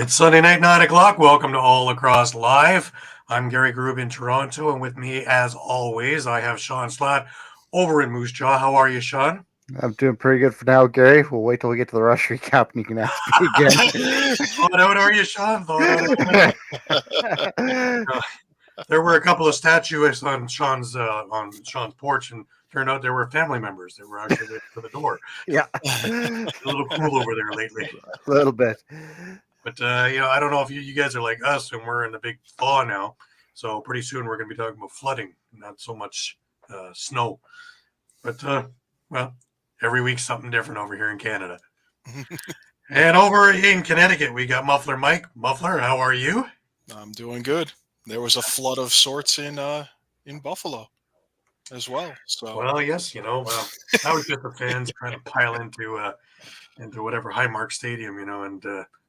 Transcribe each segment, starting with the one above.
It's Sunday night, 9 o'clock. Welcome to All Lacrosse Live. I'm Gary Groob in Toronto, and with me, as always, I have Shawn Slaght over in Moose Jaw. How are you, Shawn? I'm doing pretty good for now, Gary. We'll wait till we get to the rush recap and you can ask me again. Thought out, are you, Shawn? There were a couple of statues on Shawn's porch, and turned out there were family members that were actually waiting for the door. Yeah. A little cool over there lately. A little bit. But, I don't know if you guys are like us, and we're in the big thaw now. So pretty soon we're going to be talking about flooding, not so much snow. But, every week something different over here in Canada. And over in Connecticut, we got Muffler Mike. Muffler, how are you? I'm doing good. There was a flood of sorts in Buffalo as well. So well, yes, that was just the fans trying to pile into whatever Highmark Stadium, and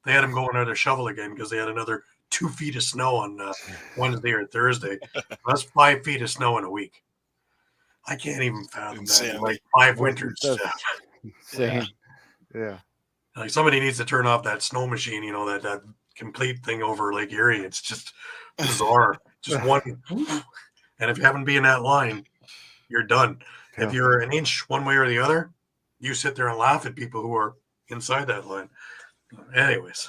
they had them go under their shovel again because they had another 2 feet of snow on Wednesday or Thursday. That's 5 feet of snow in a week. I can't even fathom that. Like 5 winters. Same. Yeah. Like somebody needs to turn off that snow machine, that complete thing over Lake Erie. It's just bizarre. Just one. And if you haven't been in that line, you're done. Yeah. If you're an inch one way or the other, you sit there and laugh at people who are inside that line. Anyways,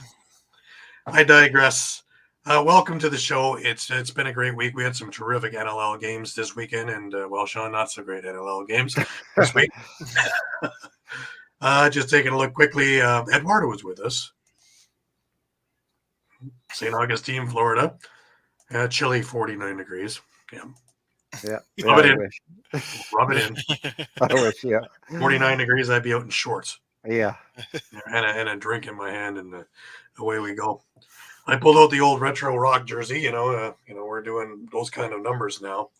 I digress. Welcome to the show. It's been a great week. We had some terrific NLL games this weekend, and Shawn, not so great NLL games this week. Just taking a look quickly. Eduardo was with us. St. Augustine, Florida. Chilly, 49 degrees. Yeah. Rub it in. Rub it in. I wish, yeah. 49 degrees, I'd be out in shorts. Yeah. And a drink in my hand, and away we go. I pulled out the old retro rock jersey. We're doing those kind of numbers now.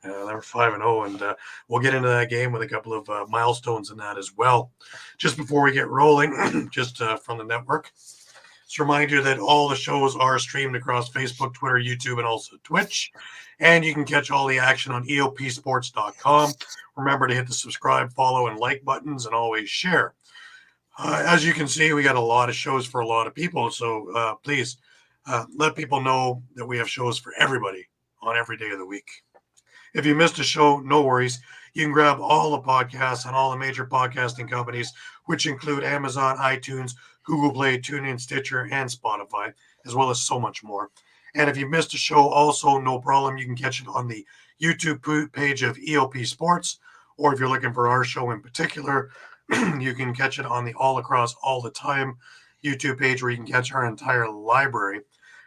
They're 5-0, and we'll get into that game with a couple of milestones in that as well. Just before we get rolling, just from the network, just remind you that all the shows are streamed across Facebook, Twitter, YouTube, and also Twitch. And you can catch all the action on EOPsports.com. Remember to hit the subscribe, follow, and like buttons, and always share. As you can see, we got a lot of shows for a lot of people. So please let people know that we have shows for everybody on every day of the week. If you missed a show, no worries. You can grab all the podcasts on all the major podcasting companies, which include Amazon, iTunes, Google Play, TuneIn, Stitcher, and Spotify, as well as so much more. And if you missed a show, also no problem. You can catch it on the YouTube page of EOP Sports, or if you're looking for our show in particular, you can catch it on the All Lacrosse All The Time YouTube page, where you can catch our entire library.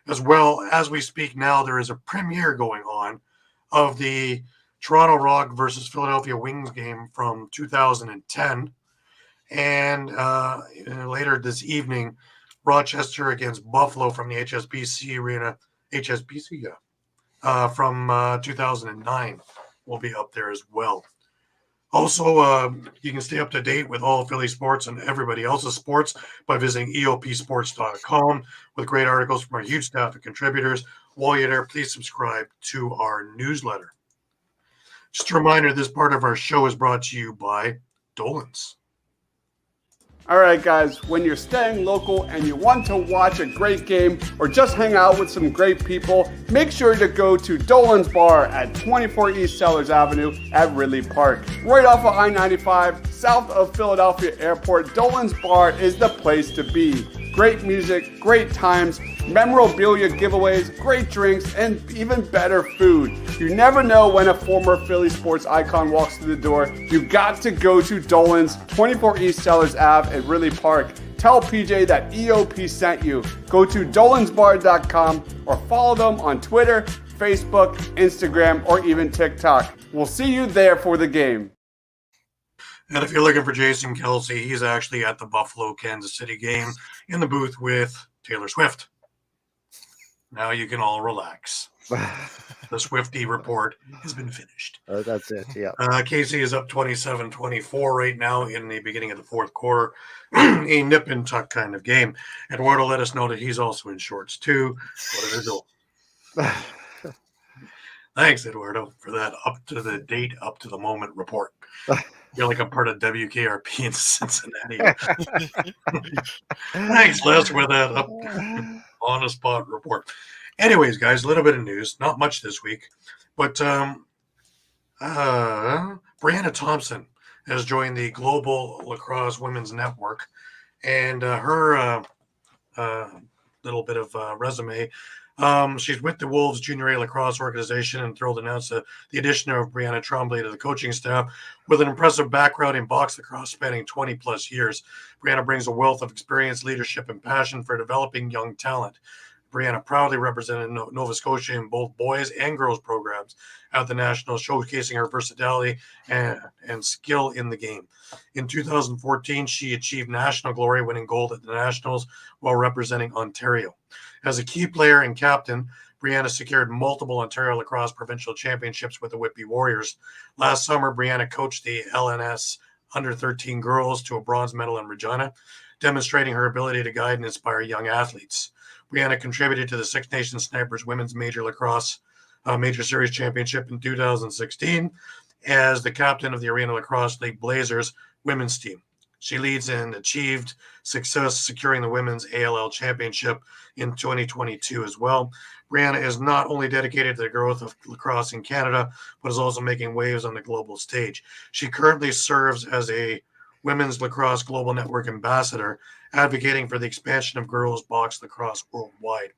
As well, as we speak now, there is a premiere going on of the Toronto Rock versus Philadelphia Wings game from 2010. And later this evening, Rochester against Buffalo from the HSBC Arena, from 2009 will be up there as well. Also, you can stay up to date with all Philly sports and everybody else's sports by visiting EOPsports.com with great articles from our huge staff of contributors. While you're there, please subscribe to our newsletter. Just a reminder, this part of our show is brought to you by Dolan's. All right, guys, when you're staying local and you want to watch a great game or just hang out with some great people, make sure to go to Dolan's Bar at 24 East Sellers Avenue at Ridley Park. Right off of I-95, south of Philadelphia Airport, Dolan's Bar is the place to be. Great music, great times, memorabilia giveaways, great drinks, and even better food. You never know when a former Philly sports icon walks through the door. You got to go to Dolan's, 24 East Sellers Ave at Ridley Park. Tell PJ that EOP sent you. Go to dolansbar.com or follow them on Twitter, Facebook, Instagram, or even TikTok. We'll see you there for the game. And if you're looking for Jason Kelsey, he's actually at the Buffalo-Kansas City game in the booth with Taylor Swift. Now you can all relax. The Swiftie report has been finished. That's it, yeah. Casey is up 27-24 right now in the beginning of the fourth quarter. A nip and tuck kind of game. Eduardo let us know that he's also in shorts too. What did it do? Thanks, Eduardo, for that up to the date, up to the moment report. You're like a part of WKRP in Cincinnati. Thanks, Les, for that up on the spot report. Anyways, guys, a little bit of news. Not much this week, but Brianna Thompson has joined the Global Lacrosse Women's Network, and her little bit of resume. She's with the Wolves Junior A Lacrosse organization and thrilled to announce the addition of Brianna Tremblay to the coaching staff. With an impressive background in box lacrosse spanning 20 plus years, Brianna brings a wealth of experience, leadership, and passion for developing young talent. Brianna proudly represented Nova Scotia in both boys and girls programs at the Nationals, showcasing her versatility and skill in the game. In 2014, she achieved national glory, winning gold at the Nationals while representing Ontario. As a key player and captain, Brianna secured multiple Ontario lacrosse provincial championships with the Whitby Warriors. Last summer, Brianna coached the LNS under-13 girls to a bronze medal in Regina, demonstrating her ability to guide and inspire young athletes. Brianna contributed to the Six Nations Snipers Women's Major Lacrosse Major Series Championship in 2016 as the captain of the Arena Lacrosse League Blazers women's team. She leads and achieved success securing the Women's ALL Championship in 2022 as well. Brianna is not only dedicated to the growth of lacrosse in Canada, but is also making waves on the global stage. She currently serves as a Women's Lacrosse Global Network ambassador, advocating for the expansion of girls box lacrosse worldwide.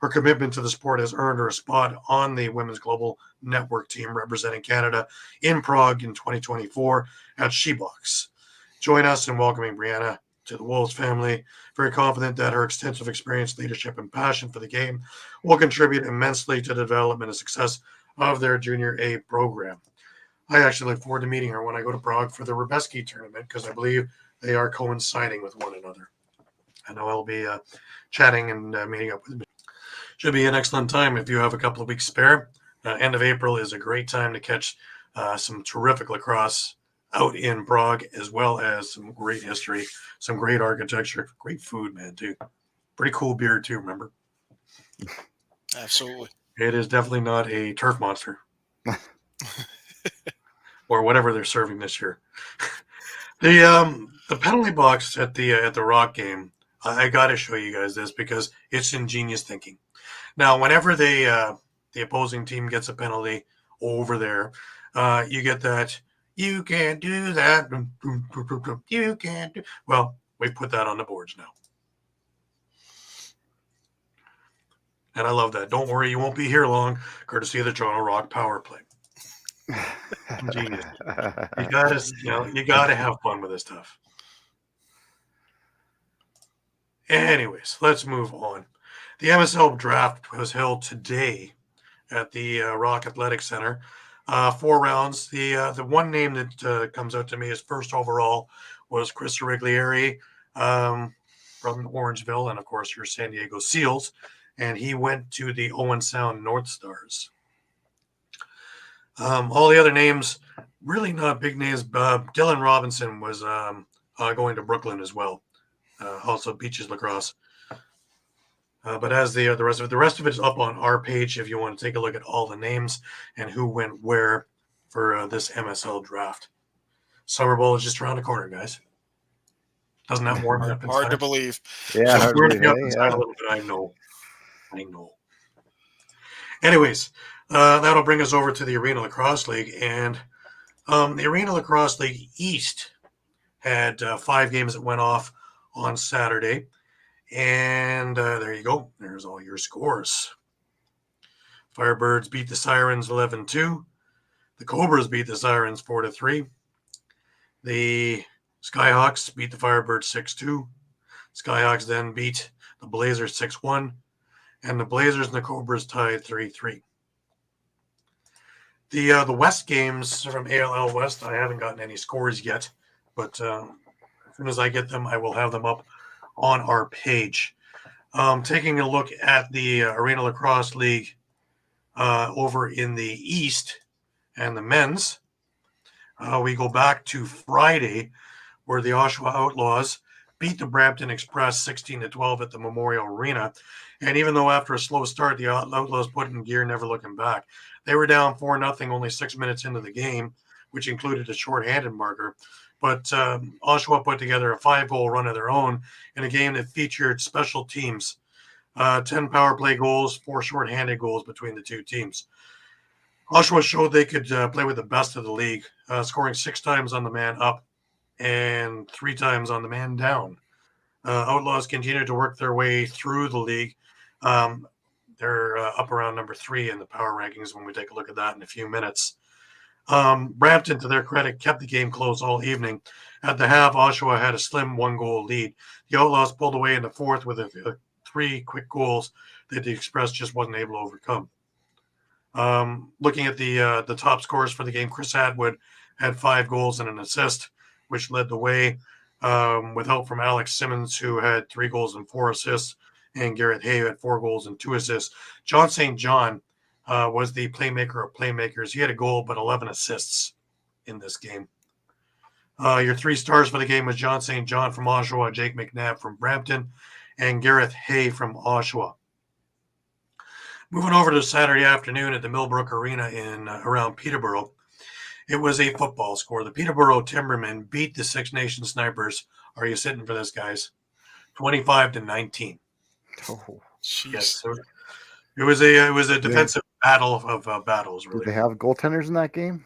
Her commitment to the sport has earned her a spot on the Women's Global Network team representing Canada in Prague in 2024 at SheBox. Join us in welcoming Brianna to the Wolves family. Very confident that her extensive experience, leadership, and passion for the game will contribute immensely to the development and success of their Junior A program. I actually look forward to meeting her when I go to Prague for the Rubeski tournament because I believe they are coinciding with one another. I know I'll be chatting and meeting up with them. Should be an excellent time if you have a couple of weeks spare. End of April is a great time to catch some terrific lacrosse out in Prague, as well as some great history, some great architecture, great food, man, too. Pretty cool beer, too, remember? Absolutely. It is definitely not a turf monster. Or whatever they're serving this year. The penalty box at the Rock game, I got to show you guys this because it's ingenious thinking. Now, whenever the opposing team gets a penalty over there, you get that, you can't do that, you can't do. Well, we put that on the boards now. And I love that. Don't worry, you won't be here long, courtesy of the Toronto Rock power play. Genius. You gotta have fun with this stuff. Anyways, let's move on. The MSL draft was held today at the Rock Athletic Center. 4 rounds. The one name that comes out to me as first overall was Chris Riglieri from Orangeville, and of course your San Diego Seals, and he went to the Owen Sound North Stars. All the other names, really not big names. Dylan Robinson was going to Brooklyn as well. Also Beaches Lacrosse. But as the rest of it is up on our page if you want to take a look at all the names and who went where for this MSL draft. Summer Bowl is just around the corner, guys. Doesn't that warm me up inside? Hard to believe. Yeah, So warm me up inside a little bit. I know. Anyways, that'll bring us over to the Arena Lacrosse League, and the Arena Lacrosse League East had 5 games that went off on Saturday. And there you go. There's all your scores. Firebirds beat the Sirens 11-2. The Cobras beat the Sirens 4-3. The Skyhawks beat the Firebirds 6-2. Skyhawks then beat the Blazers 6-1. And the Blazers and the Cobras tied 3-3. The West games from ALL West, I haven't gotten any scores yet. But as soon as I get them, I will have them up on our page. Taking a look at the Arena Lacrosse League over in the East and the men's, we go back to Friday where the Oshawa Outlaws beat the Brampton Express 16-12 at the Memorial Arena. And even though after a slow start, the Outlaws put in gear, never looking back. They were down 4-0 only 6 minutes into the game, which included a shorthanded marker. But Oshawa put together a 5-goal run of their own in a game that featured special teams. 10 power play goals, 4 shorthanded goals between the two teams. Oshawa showed they could play with the best of the league, scoring 6 times on the man up and 3 times on the man down. Outlaws continue to work their way through the league. They're up around number 3 in the power rankings when we take a look at that in a few minutes. Brampton, to their credit, kept the game close all evening. At the half, Oshawa had a slim 1-goal lead. The Outlaws pulled away in the fourth with 3 quick goals that the Express just wasn't able to overcome. Looking at the top scorers for the game, Chris Atwood had 5 goals and an assist, which led the way, with help from Alex Simmons, who had 3 goals and 4 assists, and Garrett Hay, who had 4 goals and 2 assists. John St. John was the playmaker of playmakers. He had a goal but 11 assists in this game. Your 3 stars for the game was John St. John from Oshawa, Jake McNabb from Brampton, and Gareth Hay from Oshawa. Moving over to Saturday afternoon at the Millbrook Arena in around Peterborough, it was a football score. The Peterborough Timbermen beat the Six Nations Snipers. Are you sitting for this, guys? 25-19. Oh, Jeez. Yes, it was a defensive battle of battles, did really. they have goaltenders in that game?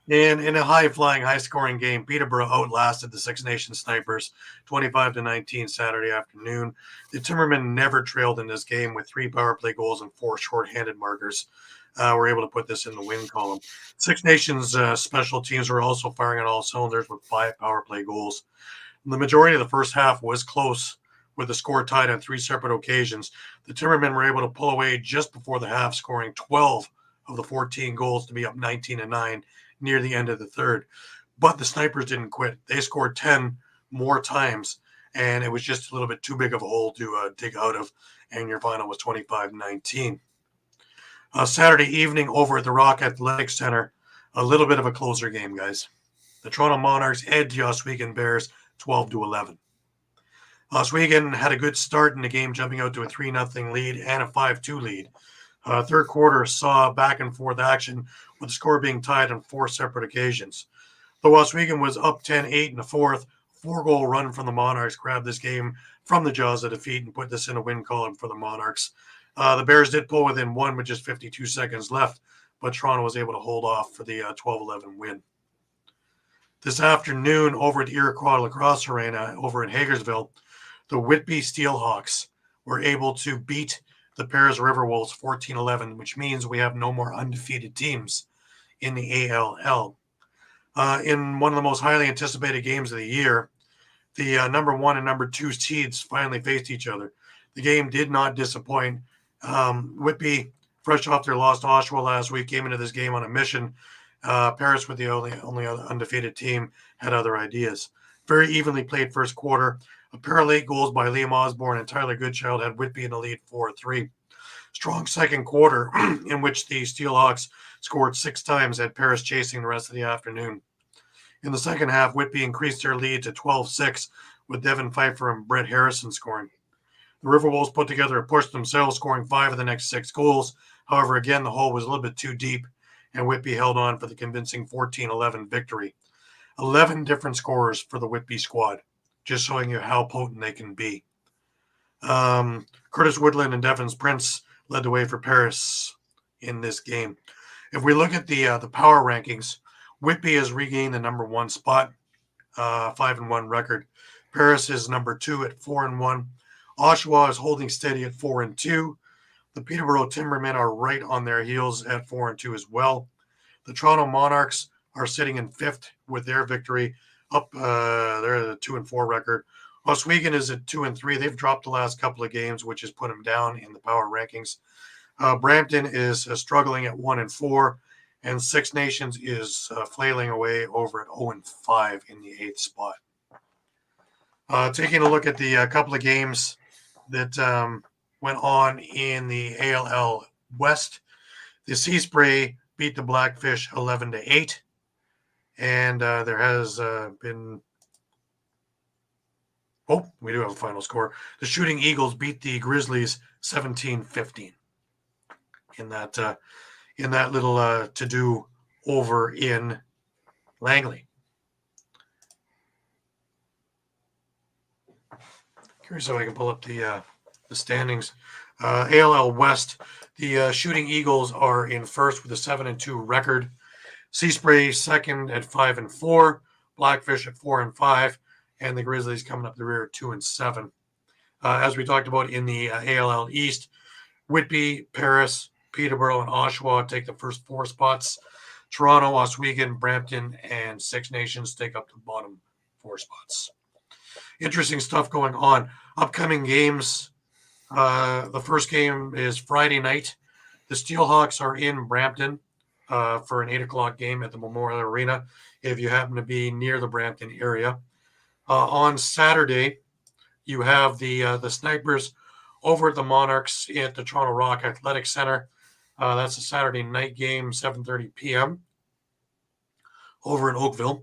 And in a high-flying, high-scoring game, Peterborough outlasted the Six Nations Snipers 25-19 Saturday afternoon. The Timbermen never trailed in this game with 3 power play goals and 4 shorthanded markers. Were able to put this in the win column. Six Nations special teams were also firing on all cylinders with 5 power play goals. The majority of the first half was close, with the score tied on 3 separate occasions. The Timbermen were able to pull away just before the half, scoring 12 of the 14 goals to be up 19-9 near the end of the third. But the Snipers didn't quit. They scored 10 more times, and it was just a little bit too big of a hole to dig out of, and your final was 25-19. Saturday evening over at the Rock Athletic Center, a little bit of a closer game, guys. The Toronto Monarchs edged the Oswego Bears 12-11. Oswego had a good start in the game, jumping out to a 3-0 lead and a 5-2 lead. Third quarter saw back and forth action, with the score being tied on 4 separate occasions. Though Oswego was up 10-8 in the fourth, 4-goal run from the Monarchs grabbed this game from the jaws of defeat and put this in a win column for the Monarchs. The Bears did pull within 1 with just 52 seconds left, but Toronto was able to hold off for the 12-11 win. This afternoon over at Iroquois Lacrosse Arena over in Hagersville, the Whitby Steelhawks were able to beat the Paris River Wolves 14-11, which means we have no more undefeated teams in the ALL. In one of the most highly anticipated games of the year, the number 1 and number 2 seeds finally faced each other. The game did not disappoint. Whitby, fresh off their loss to Oshawa last week, came into this game on a mission. Paris, with the only other undefeated team, had other ideas. Very evenly played first quarter. A pair of late goals by Liam Osborne and Tyler Goodchild had Whitby in the lead 4-3. Strong second quarter in which the Steelhawks scored 6 times, had Paris chasing the rest of the afternoon. In the second half, Whitby increased their lead to 12-6 with Devin Pfeiffer and Brett Harrison scoring. The River Wolves put together a push themselves, scoring 5 of the next 6 goals. However, again, the hole was a little bit too deep, and Whitby held on for the convincing 14-11 victory. 11 different scorers for the Whitby squad, just showing you how potent they can be. Curtis Woodland and Devin Prince led the way for Paris in this game. If we look at the power rankings, Whitby has regained the number 1 spot, 5-1 record. Paris is number 2 at 4-1. Oshawa is holding steady at 4-2. The Peterborough Timbermen are right on their heels at 4-2 as well. The Toronto Monarchs are sitting in 5th with their victory. Up, they're at a 2-4 record. Oswego is at 2-3. They've dropped the last couple of games, which has put them down in the power rankings. Brampton is struggling at 1-4, and Six Nations is flailing away over at 0-5 in the 8th spot. Taking a look at the couple of games that went on in the ALL West, the Sea Spray beat the Blackfish 11-8, and there has been Oh, we do have a final score. The Shooting Eagles beat the Grizzlies 17-15 in that little to-do over in Langley. Curious if I can pull up the standings. ALL West, the Shooting Eagles are in first with a 7-2 record. Sea Spray second at 5-4. Blackfish at 4-5, and the Grizzlies coming up the rear at 2-7. As we talked about in the ALL East, Whitby, Paris, Peterborough, and Oshawa take the first 4 spots. Toronto, Oswego, Brampton, and Six Nations take up the bottom 4 spots. Interesting stuff going on. Upcoming games. The first game is Friday night. The Steelhawks are in Brampton for an 8 o'clock game at the Memorial Arena if you happen to be near the Brampton area. On Saturday, you have the Snipers over at the Monarchs at the Toronto Rock Athletic Center. That's a Saturday night game, 7:30 p.m. over in Oakville.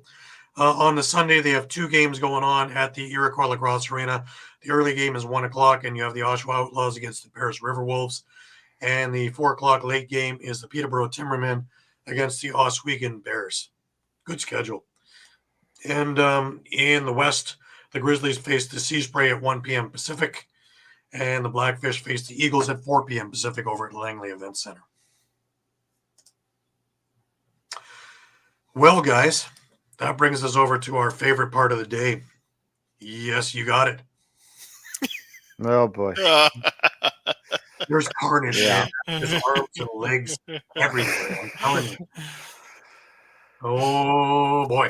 On the Sunday, they have 2 games going on at the Iroquois Lacrosse Arena. The early game is 1 o'clock, and you have the Oshawa Outlaws against the Paris River Wolves. And the 4 o'clock late game is the Peterborough Timbermen against the Oswego Bears. Good schedule. And in the West, the Grizzlies face the Sea Spray at 1 p.m. Pacific, and the Blackfish face the Eagles at 4 p.m. Pacific over at Langley Event Center. Well, guys, that brings us over to our favorite part of the day. Yes, you got it. Oh boy. There's carnage. Yeah. Man. There's arms and legs everywhere. I'm telling you. Oh, boy.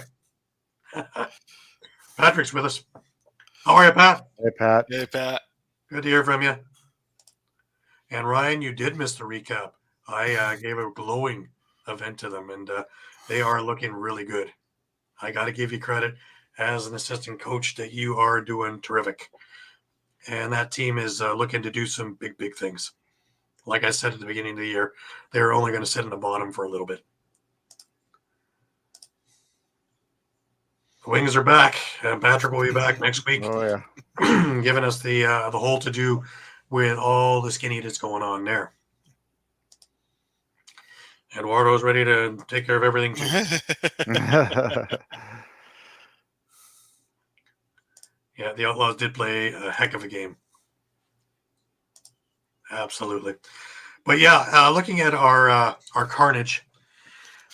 Patrick's with us. How are you, Pat? Hey, Pat. Hey, Pat. Good to hear from you. And Ryan, you did miss the recap. I gave a glowing event to them, and they are looking really good. I got to give you credit as an assistant coach that you are doing terrific. And that team is looking to do some big, big things. Like I said at the beginning of the year, they're only going to sit in the bottom for a little bit. The Wings are back, and Patrick will be back next week. Oh yeah. Giving us the whole to do with all the skinny that's going on there. Eduardo's ready to take care of everything too. Yeah, the Outlaws did play a heck of a game. Absolutely. But yeah, looking at our carnage,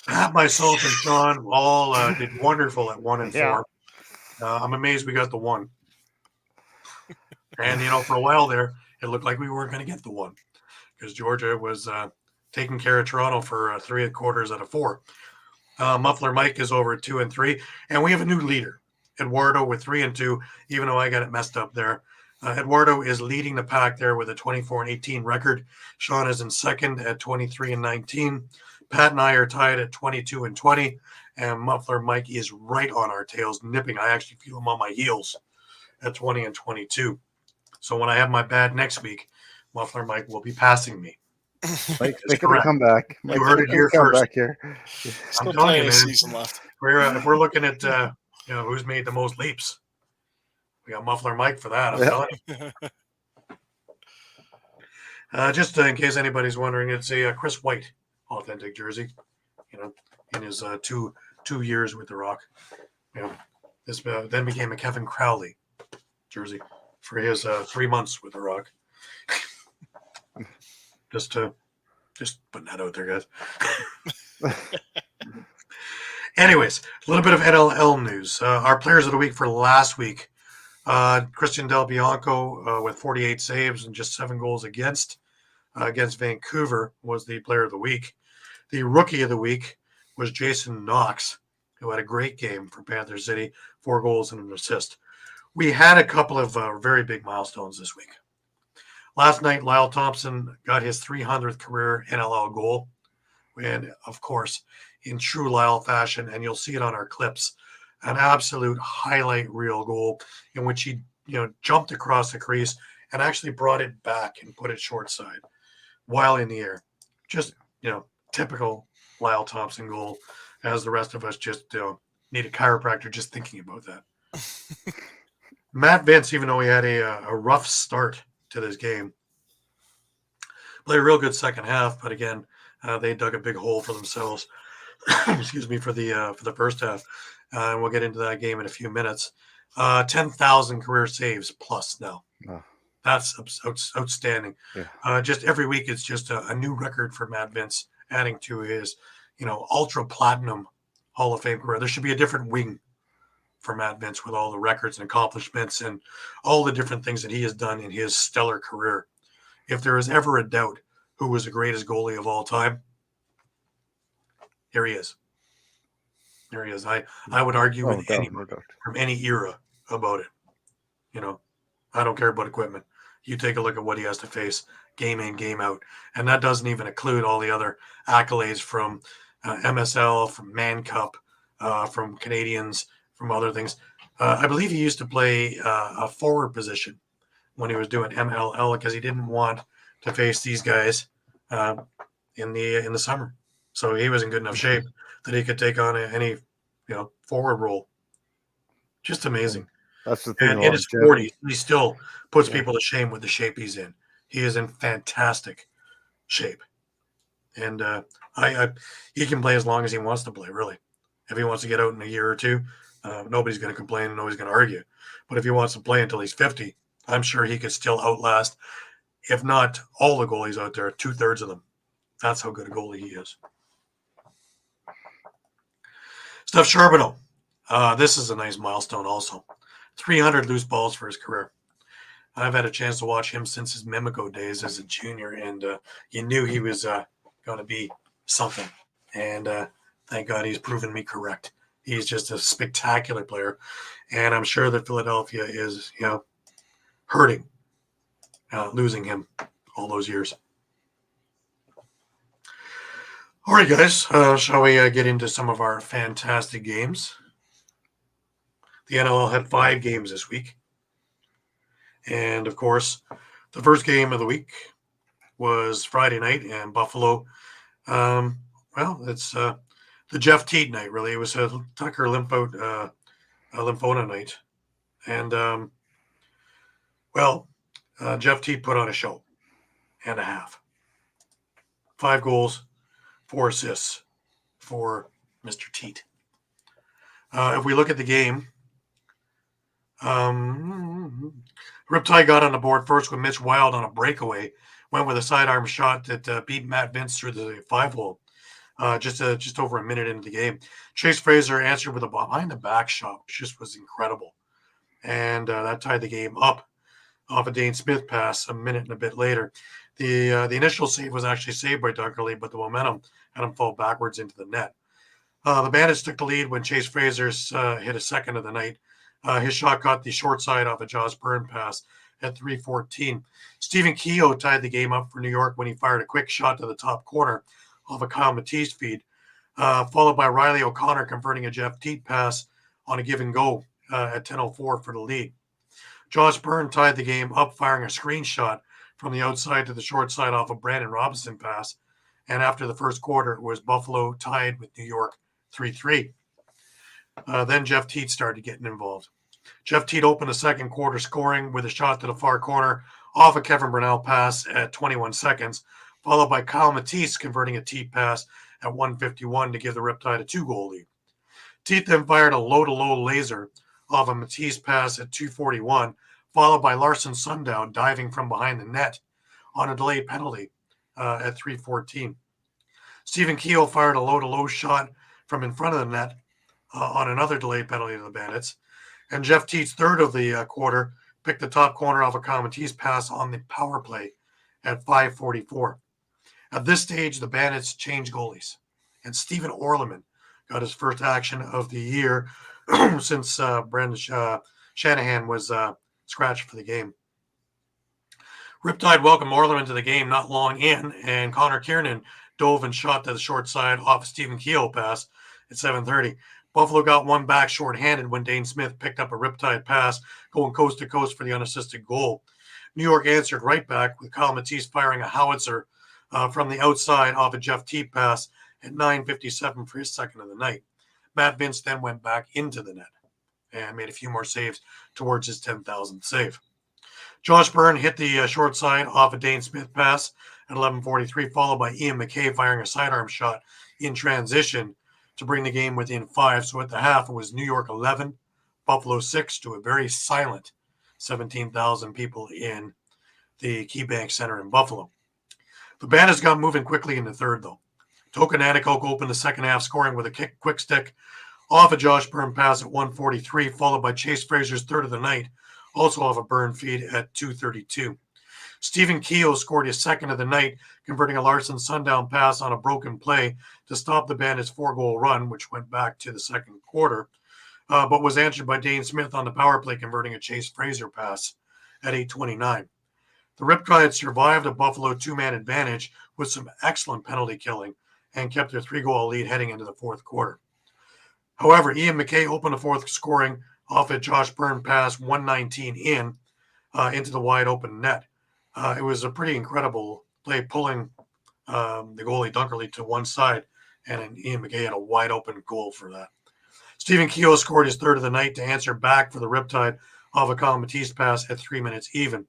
Pat, myself, and Shawn all did wonderful at 1 and 4. Yeah. I'm amazed we got the 1. And, for a while there, it looked like we weren't going to get the 1 because Georgia was taking care of Toronto for 3 quarters out of 4. Muffler Mike is over at 2 and 3. And we have a new leader, Eduardo, with 3 and 2, even though I got it messed up there. Eduardo is leading the pack there with a 24 and 18 record. Shawn is in second at 23 and 19. Pat and I are tied at 22 and 20, and Muffler Mike is right on our tails, nipping. I actually feel him on my heels at 20 and 22. So when I have my bad next week, Muffler Mike will be passing me. Mike's making a comeback. You heard it here first. Here. Still I'm telling plenty you, of man. season left. If we're looking at who's made the most leaps, we got Muffler Mike for that. I'm telling you. Just in case anybody's wondering, it's a Chris White authentic jersey. In his two years with the Rock. This then became a Kevin Crowley jersey for his 3 months with the Rock. just putting that out there, guys. Anyways, a little bit of NLL news. Our players of the week for last week. Christian Del Bianco with 48 saves and just 7 goals against Vancouver was the player of the week. The rookie of the week was Jason Knox, who had a great game for Panther City, 4 goals and an assist. We had a couple of very big milestones this week. Last night, Lyle Thompson got his 300th career NLL goal. And, of course, in true Lyle fashion, and you'll see it on our clips, an absolute highlight reel goal in which he jumped across the crease and actually brought it back and put it short side while in the air. Just, typical Lyle Thompson goal, as the rest of us just need a chiropractor just thinking about that. Matt Vince, even though he had a rough start to this game, played a real good second half. But again, they dug a big hole for themselves. Excuse me, for the first half. And we'll get into that game in a few minutes. 10,000 career saves plus now. Oh, That's outstanding. yeah. Just every week, it's just a new record for Matt Vince, adding to his, ultra platinum Hall of Fame career. There should be a different wing for Matt Vince with all the records and accomplishments and all the different things that he has done in his stellar career. If there is ever a doubt who was the greatest goalie of all time, here he is. There he is. I would argue Oh, with no, anyone no doubt. from any era about it. I don't care about equipment. You take a look at what he has to face game in, game out. And that doesn't even include all the other accolades from MSL, from Man Cup, from Canadians, from other things. I believe he used to play a forward position when he was doing MLL because he didn't want to face these guys in the summer. So he was in good enough shape that he could take on any forward role. Just amazing. That's the thing. And in his Longevity. 40s, he still puts Yeah. people to shame with the shape he's in. He is in fantastic shape. And he can play as long as he wants to play, really. If he wants to get out in a year or two, nobody's going to complain and nobody's going to argue. But if he wants to play until he's 50, I'm sure he could still outlast, if not all the goalies out there, 2/3 of them. That's how good a goalie he is. Steph Charbonneau. This is a nice milestone also. 300 loose balls for his career. I've had a chance to watch him since his Mimico days as a junior, and you knew he was going to be something. And thank God he's proven me correct. He's just a spectacular player, and I'm sure that Philadelphia is, hurting losing him all those years. All right, guys, shall we get into some of our fantastic games? The NLL had 5 games this week. And, of course, the first game of the week was Friday night in Buffalo. It's the Jeff Teat night, really. It was a Tucker lymphoma night. And, Jeff Teat put on a show and a half. 5 goals, 4 assists for Mr. Teat. If we look at the game, Riptide got on the board first with Mitch Wild on a breakaway. Went with a sidearm shot that beat Matt Vince through the 5-hole. Just over a minute into the game. Chase Fraser answered with a behind-the-back shot, which just was incredible. And that tied the game up off a Dane Smith pass a minute and a bit later. The initial save was actually saved by Dunkerley, but the momentum had him fall backwards into the net. The Bandits took the lead when Chase Fraser hit a second of the night. His shot caught the short side off a Jaws Byrne pass at 3:14. Stephen Keogh tied the game up for New York when he fired a quick shot to the top corner off a Kyle Matisse feed, followed by Riley O'Connor converting a Jeff Teat pass on a give and go at 10:04 for the lead. Josh Byrne tied the game up, firing a screen shot from the outside to the short side off a Brandon Robinson pass. And after the first quarter, it was Buffalo tied with New York 3-3. Then Jeff Teat started getting involved. Jeff Teat opened the second quarter scoring with a shot to the far corner off a Kevin Burnell pass at 21 seconds, followed by Kyle Matisse converting a Teat pass at 1:51 to give the Riptide a 2-goal lead. Teat then fired a low-to-low laser off a Matisse pass at 2:41, followed by Larson Sundown diving from behind the net on a delayed penalty at 3:14. Stephen Keogh fired a low-to-low shot from in front of the net on another delayed penalty to the Bandits. And Jeff Teat's third of the quarter picked the top corner off a Kyle Matisse pass on the power play at 5:44. At this stage, the Bandits changed goalies, and Stephen Orleman got his first action of the year since Brendan Shanahan was scratched for the game. Riptide welcomed Orleman to the game not long in, and Connor Kiernan dove and shot to the short side off a Stephen Keogh pass at 7:30. Buffalo got one back shorthanded when Dane Smith picked up a Riptide pass going coast to coast for the unassisted goal. New York answered right back with Kyle Matisse firing a howitzer from the outside off a Jeff Teat pass at 9:57 for his second of the night. Matt Vince then went back into the net. and made a few more saves towards his 10,000th save. Josh Byrne hit the short side off a Dane Smith pass at 11:43, followed by Ian McKay firing a sidearm shot in transition to bring the game within 5. So at the half, it was New York 11, Buffalo 6 to a very silent 17,000 people in the KeyBank Center in Buffalo. The Bandits got moving quickly in the third, though. Toka Nanticoke opened the second half, scoring with a quick stick off a Josh Byrne pass at 1:43, followed by Chase Fraser's third of the night, also off a Byrne feed at 2:32. Stephen Keogh scored his second of the night, converting a Larson sundown pass on a broken play to stop the Bandits' 4-goal run, which went back to the second quarter, but was answered by Dane Smith on the power play, converting a Chase Fraser pass at 8:29. The Riptide survived a Buffalo 2-man advantage with some excellent penalty killing and kept their 3-goal lead heading into the fourth quarter. However, Ian McKay opened the fourth, scoring off a Josh Byrne pass 119 into the wide open net. It was a pretty incredible play, pulling the goalie Dunkerley to one side, and Ian McKay had a wide open goal for that. Stephen Keogh scored his third of the night to answer back for the Riptide off a Colin Matisse pass at 3 minutes even.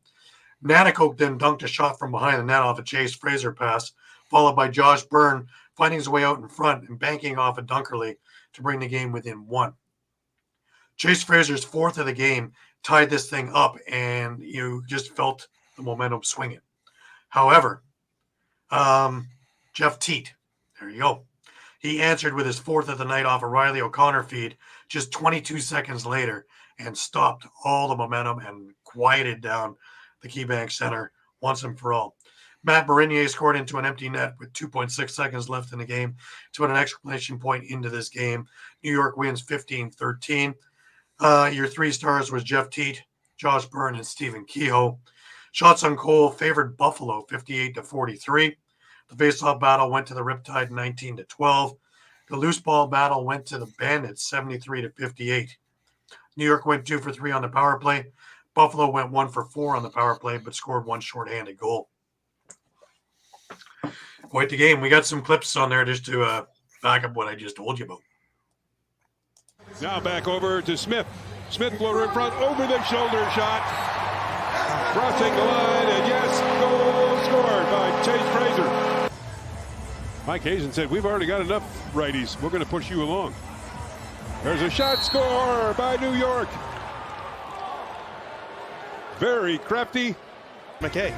Nanticoke then dunked a shot from behind the net off a Chase Fraser pass, followed by Josh Byrne finding his way out in front and banking off a Dunkerley to bring the game within 1. Chase Fraser's fourth of the game tied this thing up, and you just felt the momentum swinging. However, Jeff Teat, there you go. He answered with his fourth of the night off a Riley O'Connor feed just 22 seconds later and stopped all the momentum and quieted down the KeyBank Center once and for all. Matt Marinier scored into an empty net with 2.6 seconds left in the game to put an exclamation point into this game. New York wins 15-13. Your 3 stars was Jeff Teat, Josh Byrne, and Stephen Keogh. Shots on goal favored Buffalo 58-43. The faceoff battle went to the Riptide 19-12. The loose ball battle went to the Bandits 73-58. New York went 2 for 3 on the power play. Buffalo went 1 for 4 on the power play, but scored 1 shorthanded goal. Quite the game. We got some clips on there just to back up what I just told you about. Now back over to Smith. Smith floater in front, over the shoulder shot. Crossing the line, and yes, goal scored by Chase Fraser. Mike Hazen said, we've already got enough righties. We're going to push you along. There's a shot score by New York. Very crafty. McKay.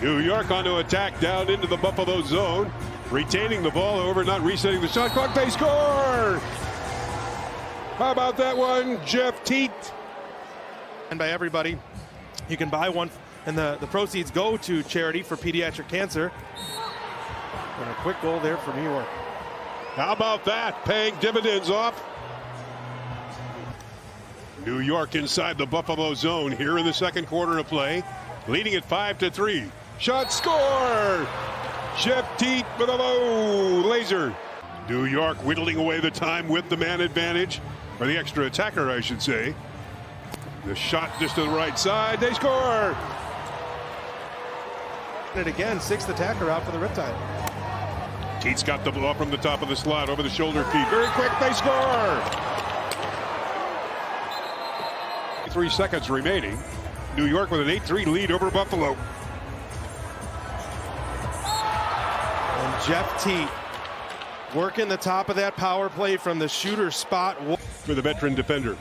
New York on to attack down into the Buffalo zone. Retaining the ball over, not resetting the shot clock. They score! How about that one, Jeff Teat? And by everybody, you can buy one, and the proceeds go to charity for pediatric cancer. And a quick goal there for New York. How about that? Paying dividends off. New York inside the Buffalo zone here in the second quarter of play. Leading at 5-3. Shot score! Jeff Teat with a low laser. New York whittling away the time with the man advantage, or the extra attacker, I should say. The shot just to the right side. They score! And again, 6th attacker out for the Riptide. Teat's got the ball from the top of the slot over the shoulder feed. Very quick, they score! 3 seconds remaining. New York with an 8-3 lead over Buffalo. And Jeff Teat working the top of that power play from the shooter spot. For the veteran defender.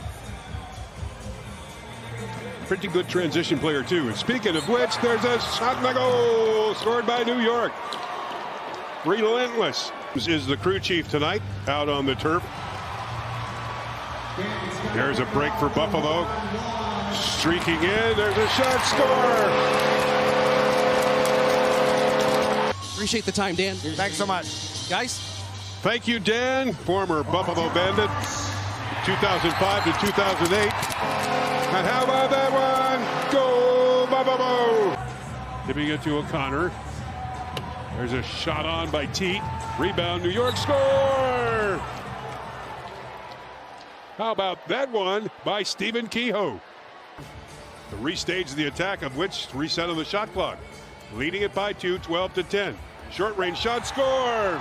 Pretty good transition player, too. And speaking of which, there's a shot and a goal scored by New York. Relentless is the crew chief tonight out on the turf. There's a break for Buffalo. Streaking in, there's a shot, score! Appreciate the time, Dan. Thanks so much. Guys? Thank you, Dan, former Buffalo Bandit, 2005 to 2008. And how about that one? Go, Buffalo! Tipping it to O'Connor. There's a shot on by Teat. Rebound, New York, score! How about that one by Stephen Keogh? The restage of the attack, of which reset on the shot clock. Leading it by 2, 12-10. Short range shot, score!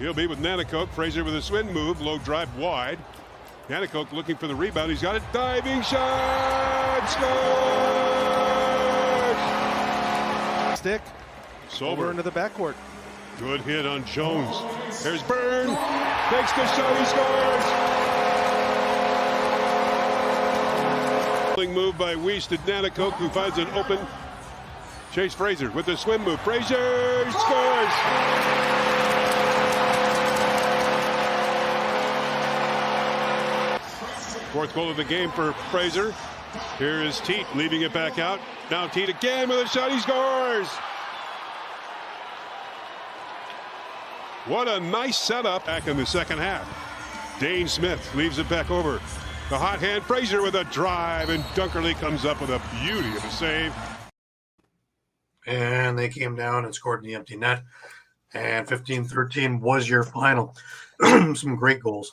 He'll be with Nanticoke. Fraser with a swing move. Low drive wide. Nanticoke looking for the rebound. He's got a diving shot. Scores! Stick. Over into the backcourt. Good hit on Jones. There's Byrne. Takes the shot. He scores. Move by Weiss to Nanticoke, who finds an open Chase Fraser with the swim move. Fraser scores. Fourth goal of the game for Fraser. Here is Teat leaving it back out. Now Teat again with a shot. He scores. What a nice setup back in the second half. Dane Smith leaves it back over. The hot hand Fraser with a drive, and Dunkerley comes up with a beauty of a save. And they came down and scored in the empty net. And 15-13 was your final. Some great goals.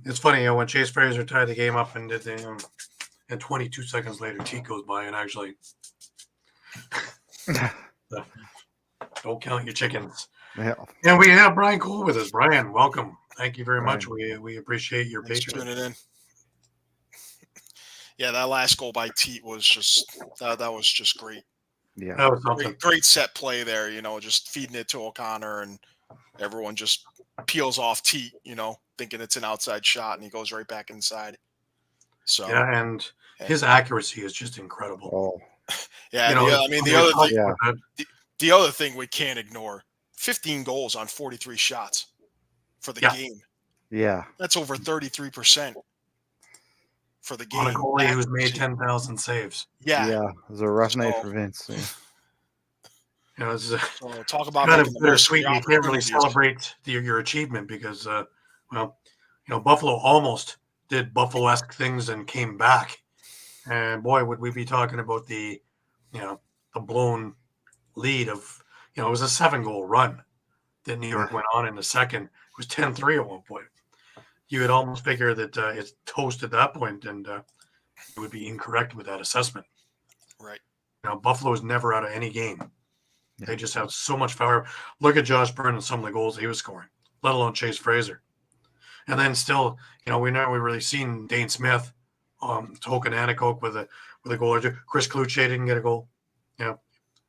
It's funny, when Chase Fraser tied the game up and did the, and 22 seconds later, Teat goes by and actually don't count your chickens. Yeah. And we have Brian Cole with us. Brian, welcome. Thank you very much. We appreciate your Tuning patience. in. Yeah, that last goal by Teat was just that was just great. Yeah. That was something. Great set play there, just feeding it to O'Connor, and everyone just peels off Teat, thinking it's an outside shot, and he goes right back inside. So Yeah, and his accuracy is just incredible. Oh. yeah, the other thing we can't ignore: 15 goals on 43 shots for the game. Yeah. That's over 33% for the game. On a goalie who's made 10,000 saves. Yeah. Yeah. It was a rough night for Vince. Yeah. So talk about kind of making the most of bittersweet. the You can't really opportunities. celebrate your achievement because, Buffalo almost did Buffalo-esque things and came back. And boy, would we be talking about the blown lead of, it was a 7-goal run that New York went on in the second. It was 10-3 at one point. You would almost figure that it's toast at that point, and it would be incorrect with that assessment. Right. Buffalo is never out of any game. They just have so much power. Look at Josh Byrne and some of the goals he was scoring, let alone Chase Fraser. And then still, we never really seen Dane Smith, Token Nanticoke with a goal or two. Chris Kluche didn't get a goal. Yeah,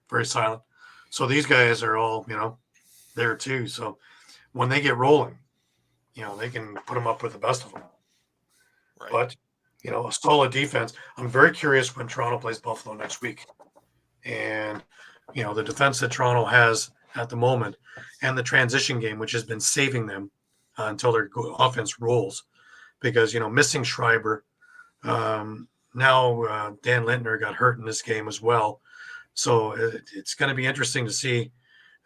very silent. So these guys are all, there too. So when they get rolling, they can put them up with the best of them. Right. But, a solid defense. I'm very curious when Toronto plays Buffalo next week. And, the defense that Toronto has at the moment and the transition game, which has been saving them until their offense rolls. Because, missing Schreiber, now Dan Lintner got hurt in this game as well. So it's going to be interesting to see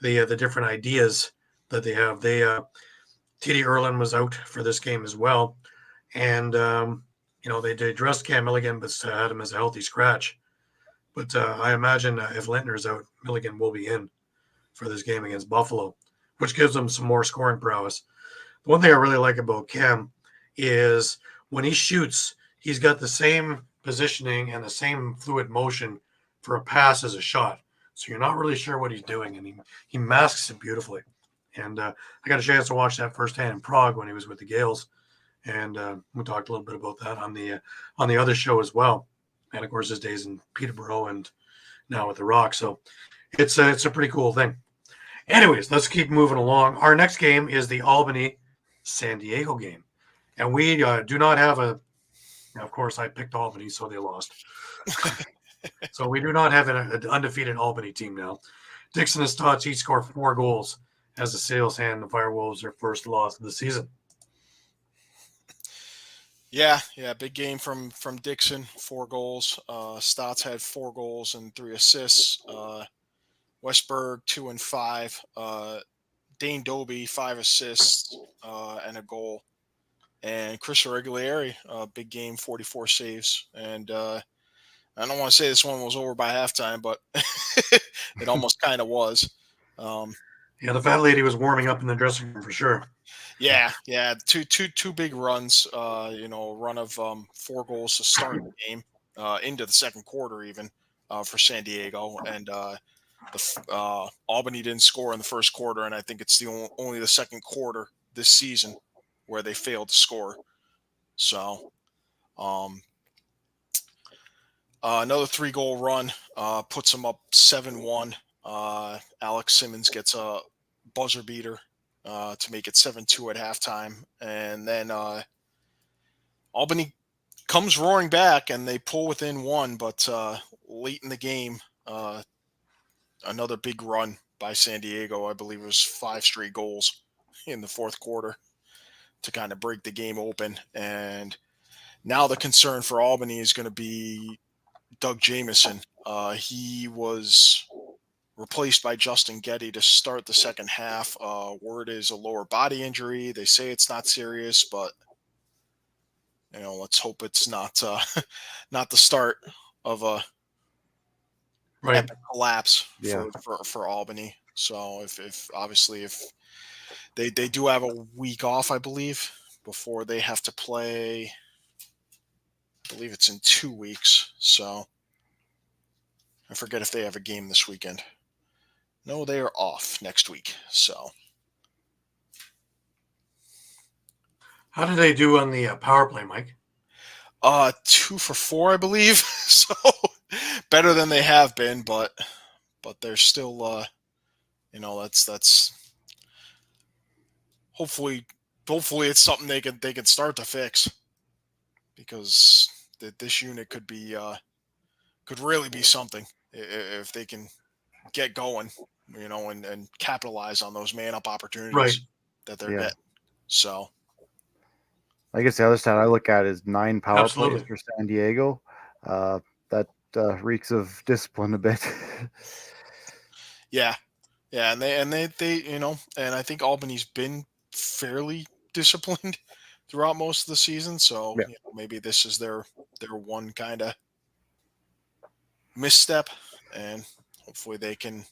the different ideas that they have. T.D. Erlin was out for this game as well. And, they dressed Cam Milligan, but had him as a healthy scratch. But I imagine if Lintner's out, Milligan will be in for this game against Buffalo, which gives them some more scoring prowess. The one thing I really like about Cam is when he shoots, he's got the same positioning and the same fluid motion for a pass as a shot. So you're not really sure what he's doing, and he masks it beautifully. And I got a chance to watch that firsthand in Prague when he was with the Gales, and we talked a little bit about that on the other show as well. And of course, his days in Peterborough and now with the Rock. So it's a pretty cool thing. Anyways, let's keep moving along. Our next game is the Albany-San Diego game, and we do not have a. Now, of course, I picked Albany, so they lost. So we do not have an undefeated Albany team now. Dixon and Stotts each score 4 goals as the Sales hand the Firewolves their first loss of the season. Yeah, big game from Dixon, 4 goals. Stotts had 4 goals and 3 assists. Westberg 2 and 5. Dane Doby 5 assists and a goal. And Chris Reguilieri, big game, 44 saves. And I don't want to say this one was over by halftime, but it almost kind of was. The fat lady was warming up in the dressing room for sure. Yeah. Two big runs. A run of 4 goals to start the game, into the second quarter even for San Diego, and Albany didn't score in the first quarter, and I think it's only the second quarter this season where they failed to score. So another 3-goal run puts them up 7-1. Alex Simmons gets a buzzer beater to make it 7-2 at halftime. And then Albany comes roaring back, and they pull within 1, but late in the game, another big run by San Diego. I believe it was 5 straight goals in the fourth quarter to kind of break the game open. And now the concern for Albany is going to be Doug Jamieson. He was replaced by Justin Getty to start the second half. Word is a lower body injury. They say it's not serious, but let's hope it's not not the start of a epic collapse for Albany. So if they do have a week off, I believe, before they have to play. I believe it's in 2 weeks. So I forget if they have a game this weekend. No, they are off next week. So how did they do on the power play, Mike? 2 for 4, I believe. So better than they have been, but they're still, that's hopefully it's something they can start to fix, because this unit could really be something if they can get going, and capitalize on those man up opportunities that they're getting. So I guess the other side I look at is 9 power Absolutely. plays for San Diego. That reeks of discipline a bit. Yeah, and they and I think Albany's been fairly disciplined throughout most of the season. So maybe this is their one kind of misstep, and hopefully they can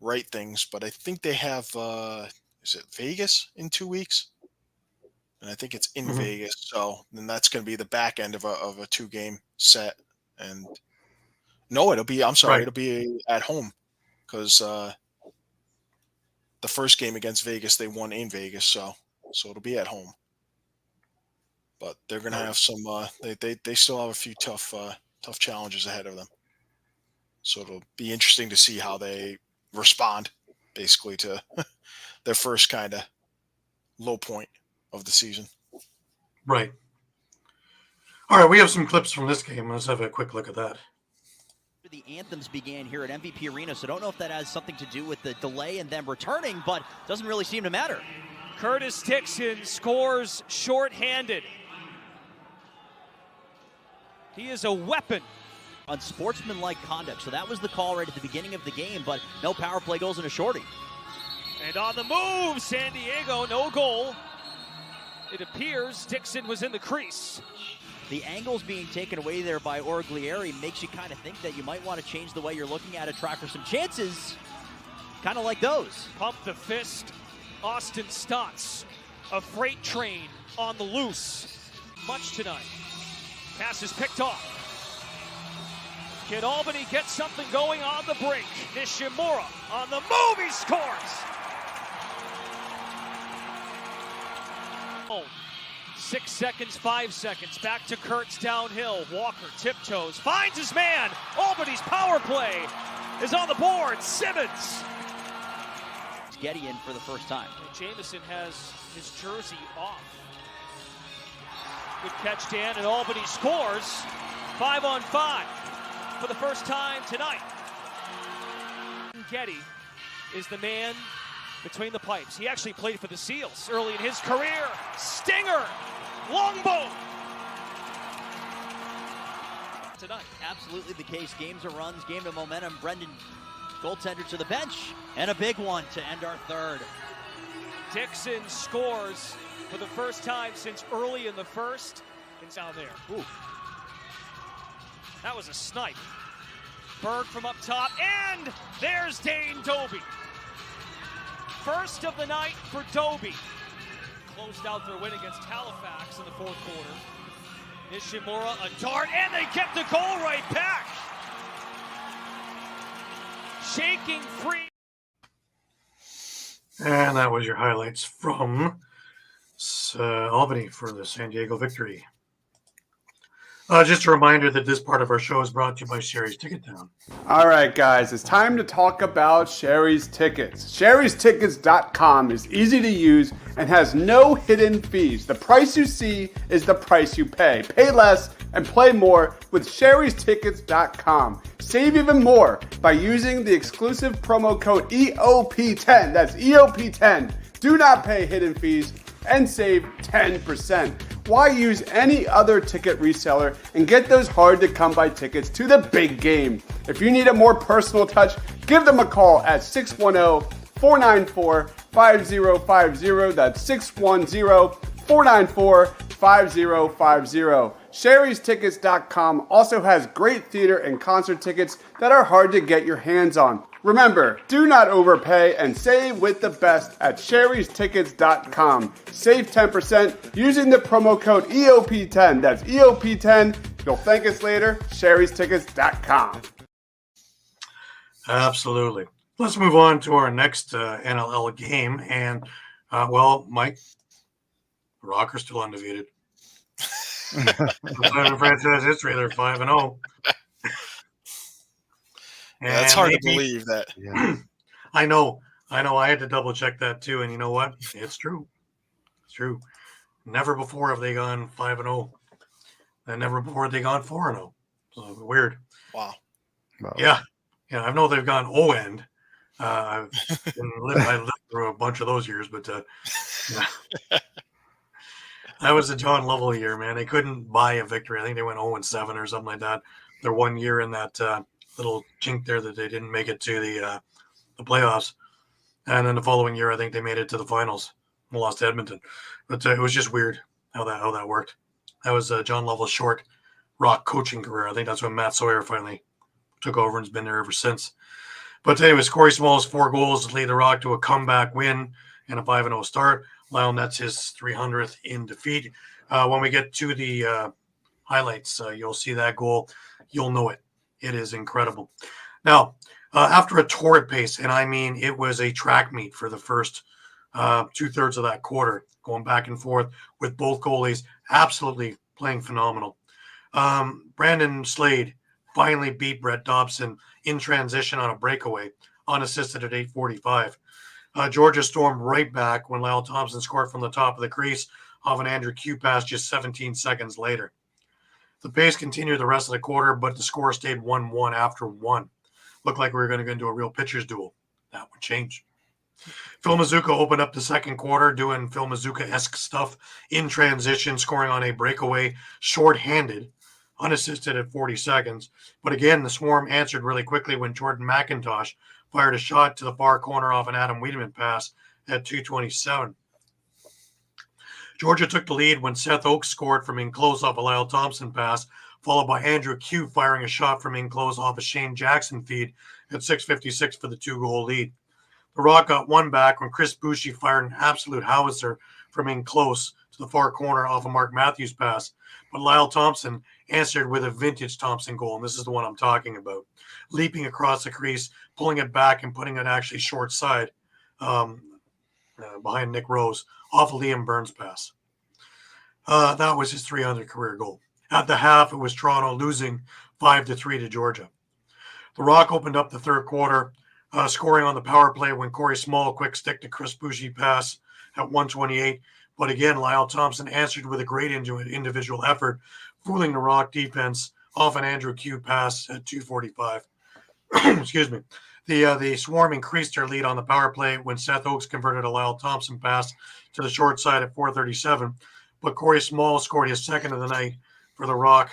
right things. But I think they have is it Vegas in 2 weeks? And I think it's in Vegas. So then that's going to be the back end of a 2-game set. And no, it'll be at home, because the first game against Vegas, they won in Vegas. So it'll be at home. But they're going to have some, they still have a few tough challenges ahead of them. So it'll be interesting to see how they respond basically to their first kind of low point of the season. Right. All right, we have some clips from this game. Let's have a quick look at that. The anthems began here at MVP Arena, so don't know if that has something to do with the delay and them returning, but doesn't really seem to matter. Curtis Dixon scores shorthanded. He is a weapon. Unsportsmanlike conduct, so that was the call right at the beginning of the game, but no power play goals and a shorty. And on the move, San Diego, no goal. It appears Dixon was in the crease. The angles being taken away there by Orglieri makes you kind of think that you might want to change the way you're looking at it, try for some chances, kind of like those. Pump the fist, Austin Stotts, a freight train on the loose. Much tonight. Pass is picked off. Can Albany get something going on the break? Nishimura on the move, he scores! 6 seconds, 5 seconds, back to Kurtz downhill. Walker tiptoes, finds his man. Albany's power play is on the board. Simmons. Getty in for the first time. And Jamieson has his jersey off. Good catch, Dan, and Albany scores 5-on-5 for the first time tonight. Getty is the man between the pipes. He actually played for the Seals early in his career. Stinger, longbow. Tonight. Absolutely the case. Game to runs, game to momentum. Brendan, goaltender to the bench, and a big one to end our third. Dixon scores for the first time since early in the first. It's down there. Ooh. That was a snipe. Berg from up top, and there's Dane Doby. First of the night for Doby. Closed out their win against Halifax in the fourth quarter. Nishimura, a dart, and they get the goal right back. shaking free. And that was your highlights from Albany for the San Diego victory. Just a reminder that this part of our show is brought to you by Sherry's Ticket Town. All right, guys, it's time to talk about Sherry's Tickets. Sherry'sTickets.com is easy to use and has no hidden fees. The price you see is the price you pay. Pay less and play more with Sherry'sTickets.com. Save even more by using the exclusive promo code EOP10. That's EOP10. Do not pay hidden fees and save 10%. Why use any other ticket reseller and get those hard-to-come-by tickets to the big game? If you need a more personal touch, give them a call at 610-494-5050. That's 610-494-5050. Sherry'sTickets.com also has great theater and concert tickets that are hard to get your hands on. Remember, do not overpay and save with the best at Sherry'sTickets.com. Save 10% using the promo code EOP10. That's EOP10. You'll thank us later. Sherry'sTickets.com. Absolutely. Let's move on to our next NLL game. And, Mike, the Rock are still undefeated. In franchise history, they're 5-0. Yeah, it's hard to believe that. Yeah. I know. I had to double check that too. And you know what? It's true. It's true. Never before have they gone 5-0. And never before have they gone 4-0. So weird. Wow. Yeah. Yeah. I know they've gone O-end. I lived through a bunch of those years, but yeah. That was the John Lovell year, man. They couldn't buy a victory. I think they went 0-7 or something like that. Their one year in that little chink there that they didn't make it to the playoffs. And then the following year, I think they made it to the finals and lost to Edmonton. But it was just weird how that worked. That was John Lovell's short Rock coaching career. I think that's when Matt Sawyer finally took over and has been there ever since. But anyways, Corey Small's 4 goals lead the Rock to a comeback win and a 5-0 start. Lyle nets his 300th in defeat. When we get to the highlights, you'll see that goal. You'll know it. It is incredible. Now, after a torrid pace, and I mean it was a track meet for the first 2/3 of that quarter, going back and forth with both goalies absolutely playing phenomenal. Brandon Slade finally beat Brett Dobson in transition on a breakaway, unassisted at 8:45. Georgia stormed right back when Lyle Thompson scored from the top of the crease off an Andrew Q pass just 17 seconds later. The pace continued the rest of the quarter, but the score stayed 1-1 after 1. Looked like we were going to go into a real pitcher's duel. That would change. Phil Mazuka opened up the second quarter doing Phil Mazuka-esque stuff in transition, scoring on a breakaway shorthanded, unassisted at 40 seconds. But again, the Swarm answered really quickly when Jordan McIntosh fired a shot to the far corner off an Adam Wiedemann pass at 2:27. Georgia took the lead when Seth Oakes scored from in close off a Lyle Thompson pass, followed by Andrew Q firing a shot from in close off a Shane Jackson feed at 6:56 for the 2-goal lead. The Rock got one back when Chris Boucher fired an absolute howitzer from in close to the far corner off a Mark Matthews pass, but Lyle Thompson answered with a vintage Thompson goal, and this is the one I'm talking about. Leaping across the crease, pulling it back and putting it actually short side behind Nick Rose off a Liam Burns pass. That was his 300th career goal. At the half, it was Toronto losing 5-3 to Georgia. The Rock opened up the third quarter, scoring on the power play when Corey Small quick stick to Chris Boucher pass at 1:28. But again, Lyle Thompson answered with a great individual effort, fooling the Rock defense off an Andrew Q pass at 2:45. Excuse me. The Swarm increased their lead on the power play when Seth Oakes converted a Lyle Thompson pass to the short side at 4:37. But Corey Small scored his second of the night for the Rock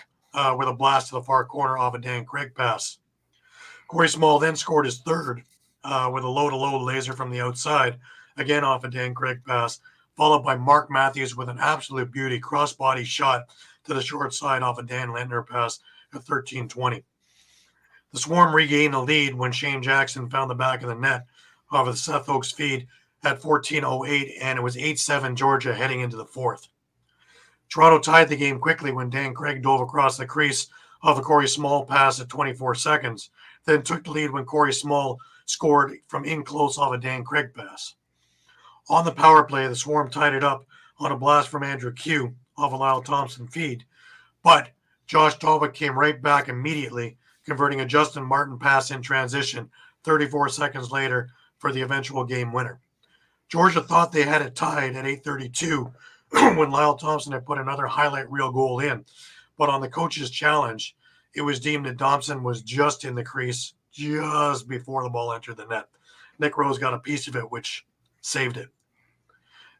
with a blast to the far corner off a Dan Craig pass. Corey Small then scored his third with a low-to-low laser from the outside, again off a Dan Craig pass, followed by Mark Matthews with an absolute beauty cross-body shot to the short side off a Dan Lentner pass at 13:20. The Swarm regained the lead when Shane Jackson found the back of the net off of the Seth Oakes feed at 14:08, and it was 8-7 Georgia heading into the fourth. Toronto tied the game quickly when Dan Craig dove across the crease off a Corey Small pass at 24 seconds, then took the lead when Corey Small scored from in close off a Dan Craig pass. On the power play, the Swarm tied it up on a blast from Andrew Q off a Lyle Thompson feed. But Josh Dalwick came right back immediately, converting a Justin Martin pass in transition 34 seconds later for the eventual game winner. Georgia thought they had it tied at 8:32 when Lyle Thompson had put another highlight reel goal in. But on the coach's challenge, it was deemed that Thompson was just in the crease just before the ball entered the net. Nick Rose got a piece of it, which saved it.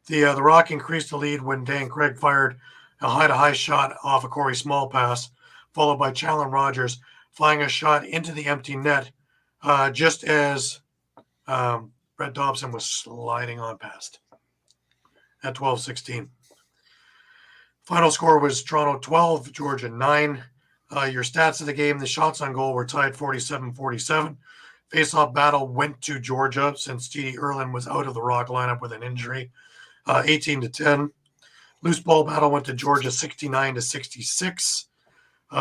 The Rock increased the lead when Dan Craig fired a high-to-high shot off a Corey Small pass, followed by Challen Rogers flying a shot into the empty net just as Brett Dobson was sliding on past at 12:16. Final score was Toronto 12, Georgia 9. Your stats of the game, the shots on goal were tied 47-47. Face-off battle went to Georgia since T.D. Erlin was out of the Rock lineup with an injury, 18-10. Loose ball battle went to Georgia 69-66.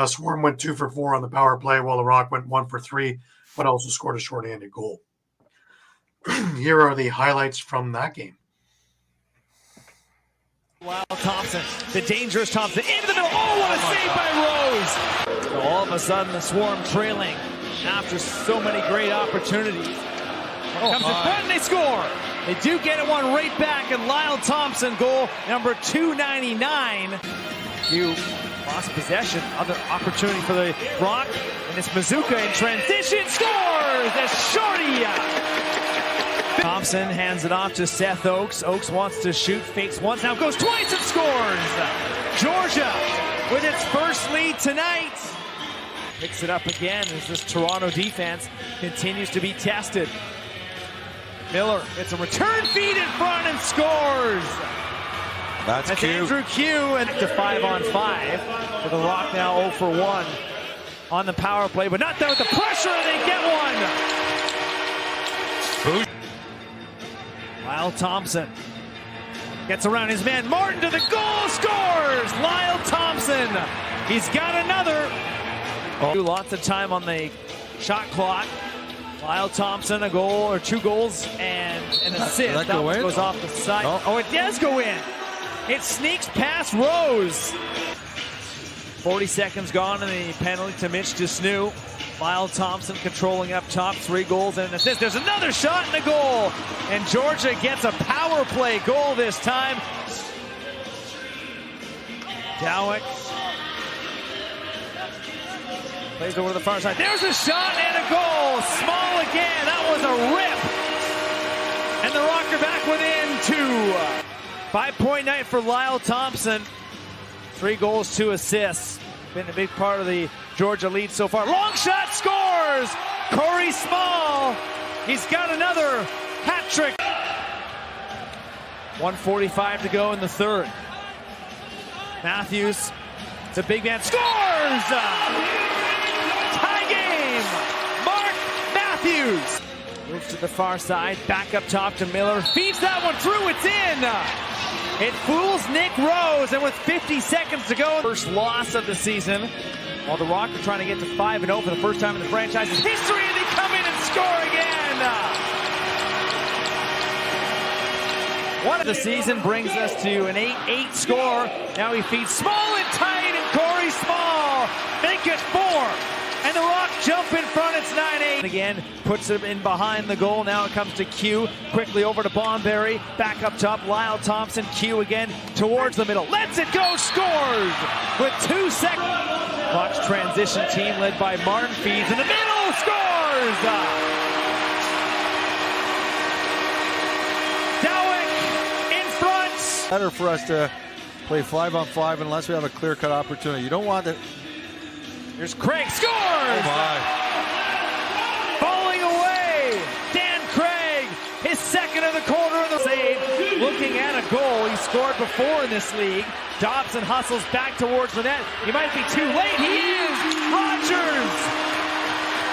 Swarm went 2 for 4 on the power play, while the Rock went 1 for 3, but also scored a shorthanded goal. Here are the highlights from that game. Lyle Thompson, the dangerous Thompson, into the middle. Oh, what a save by Rose! So all of a sudden, the Swarm trailing after so many great opportunities. Comes in front and they score. They do get it one right back, and Lyle Thompson, goal number 299. You lost possession, other opportunity for the Rock, and it's Mazuka in transition, scores! That's Shorty! Thompson hands it off to Seth Oakes. Oakes wants to shoot, fakes once, now goes twice and scores! Georgia with its first lead tonight. Picks it up again as this Toronto defense continues to be tested. Miller gets a return feed in front and scores! That's cute. Andrew Q and to 5-on-5 for the Rock, now 0 for 1 on the power play, but not done with the pressure, and they get one! Lyle Thompson gets around his man Martin to the goal, scores! Lyle Thompson, he's got another. Lots of time on the shot clock. Lyle Thompson, a goal or 2 goals and an assist. That one goes off the side. Oh, it does go in. It sneaks past Rose. 40 seconds gone in the penalty to Mitch Desnew. Lyle Thompson controlling up top, 3 goals and an assist. There's another shot and a goal. And Georgia gets a power play goal this time. Dowick plays over to the far side. There's a shot and a goal. Small again. That was a rip. And the Rock are back within 2. 5-point night for Lyle Thompson. 3 goals, 2 assists. Been a big part of the Georgia lead so far. Long shot, scores! Corey Small. He's got another hat trick. 1:45 to go in the third. Matthews, it's a big man, scores! Tie game! Mark Matthews moves to the far side, back up top to Miller, feeds that one through, it's in! It fools Nick Rose, and with 50 seconds to go, first loss of the season, while the Rock are trying to get to 5-0 for the first time in the franchise's history, and they come in and score again! One of the season brings us to an 8-8 score. Now he feeds Small and tight, and Corey Small make it 4. And the Rock jump in front, it's 9-8. Again, puts him in behind the goal. Now it comes to Q, quickly over to Bonberry. Back up top, Lyle Thompson. Q again towards the middle. Lets it go, scores! With 2 seconds. Rock's transition team led by Martin feeds in the middle, scores! Dowick in front. Better for us to play 5-on-5 unless we have a clear-cut opportunity. You don't want to. Here's Craig, scores! Oh my. Falling away, Dan Craig, his second of the quarter of the save. Looking at a goal he scored before in this league. Dobson hustles back towards the net. He might be too late. He is! Rogers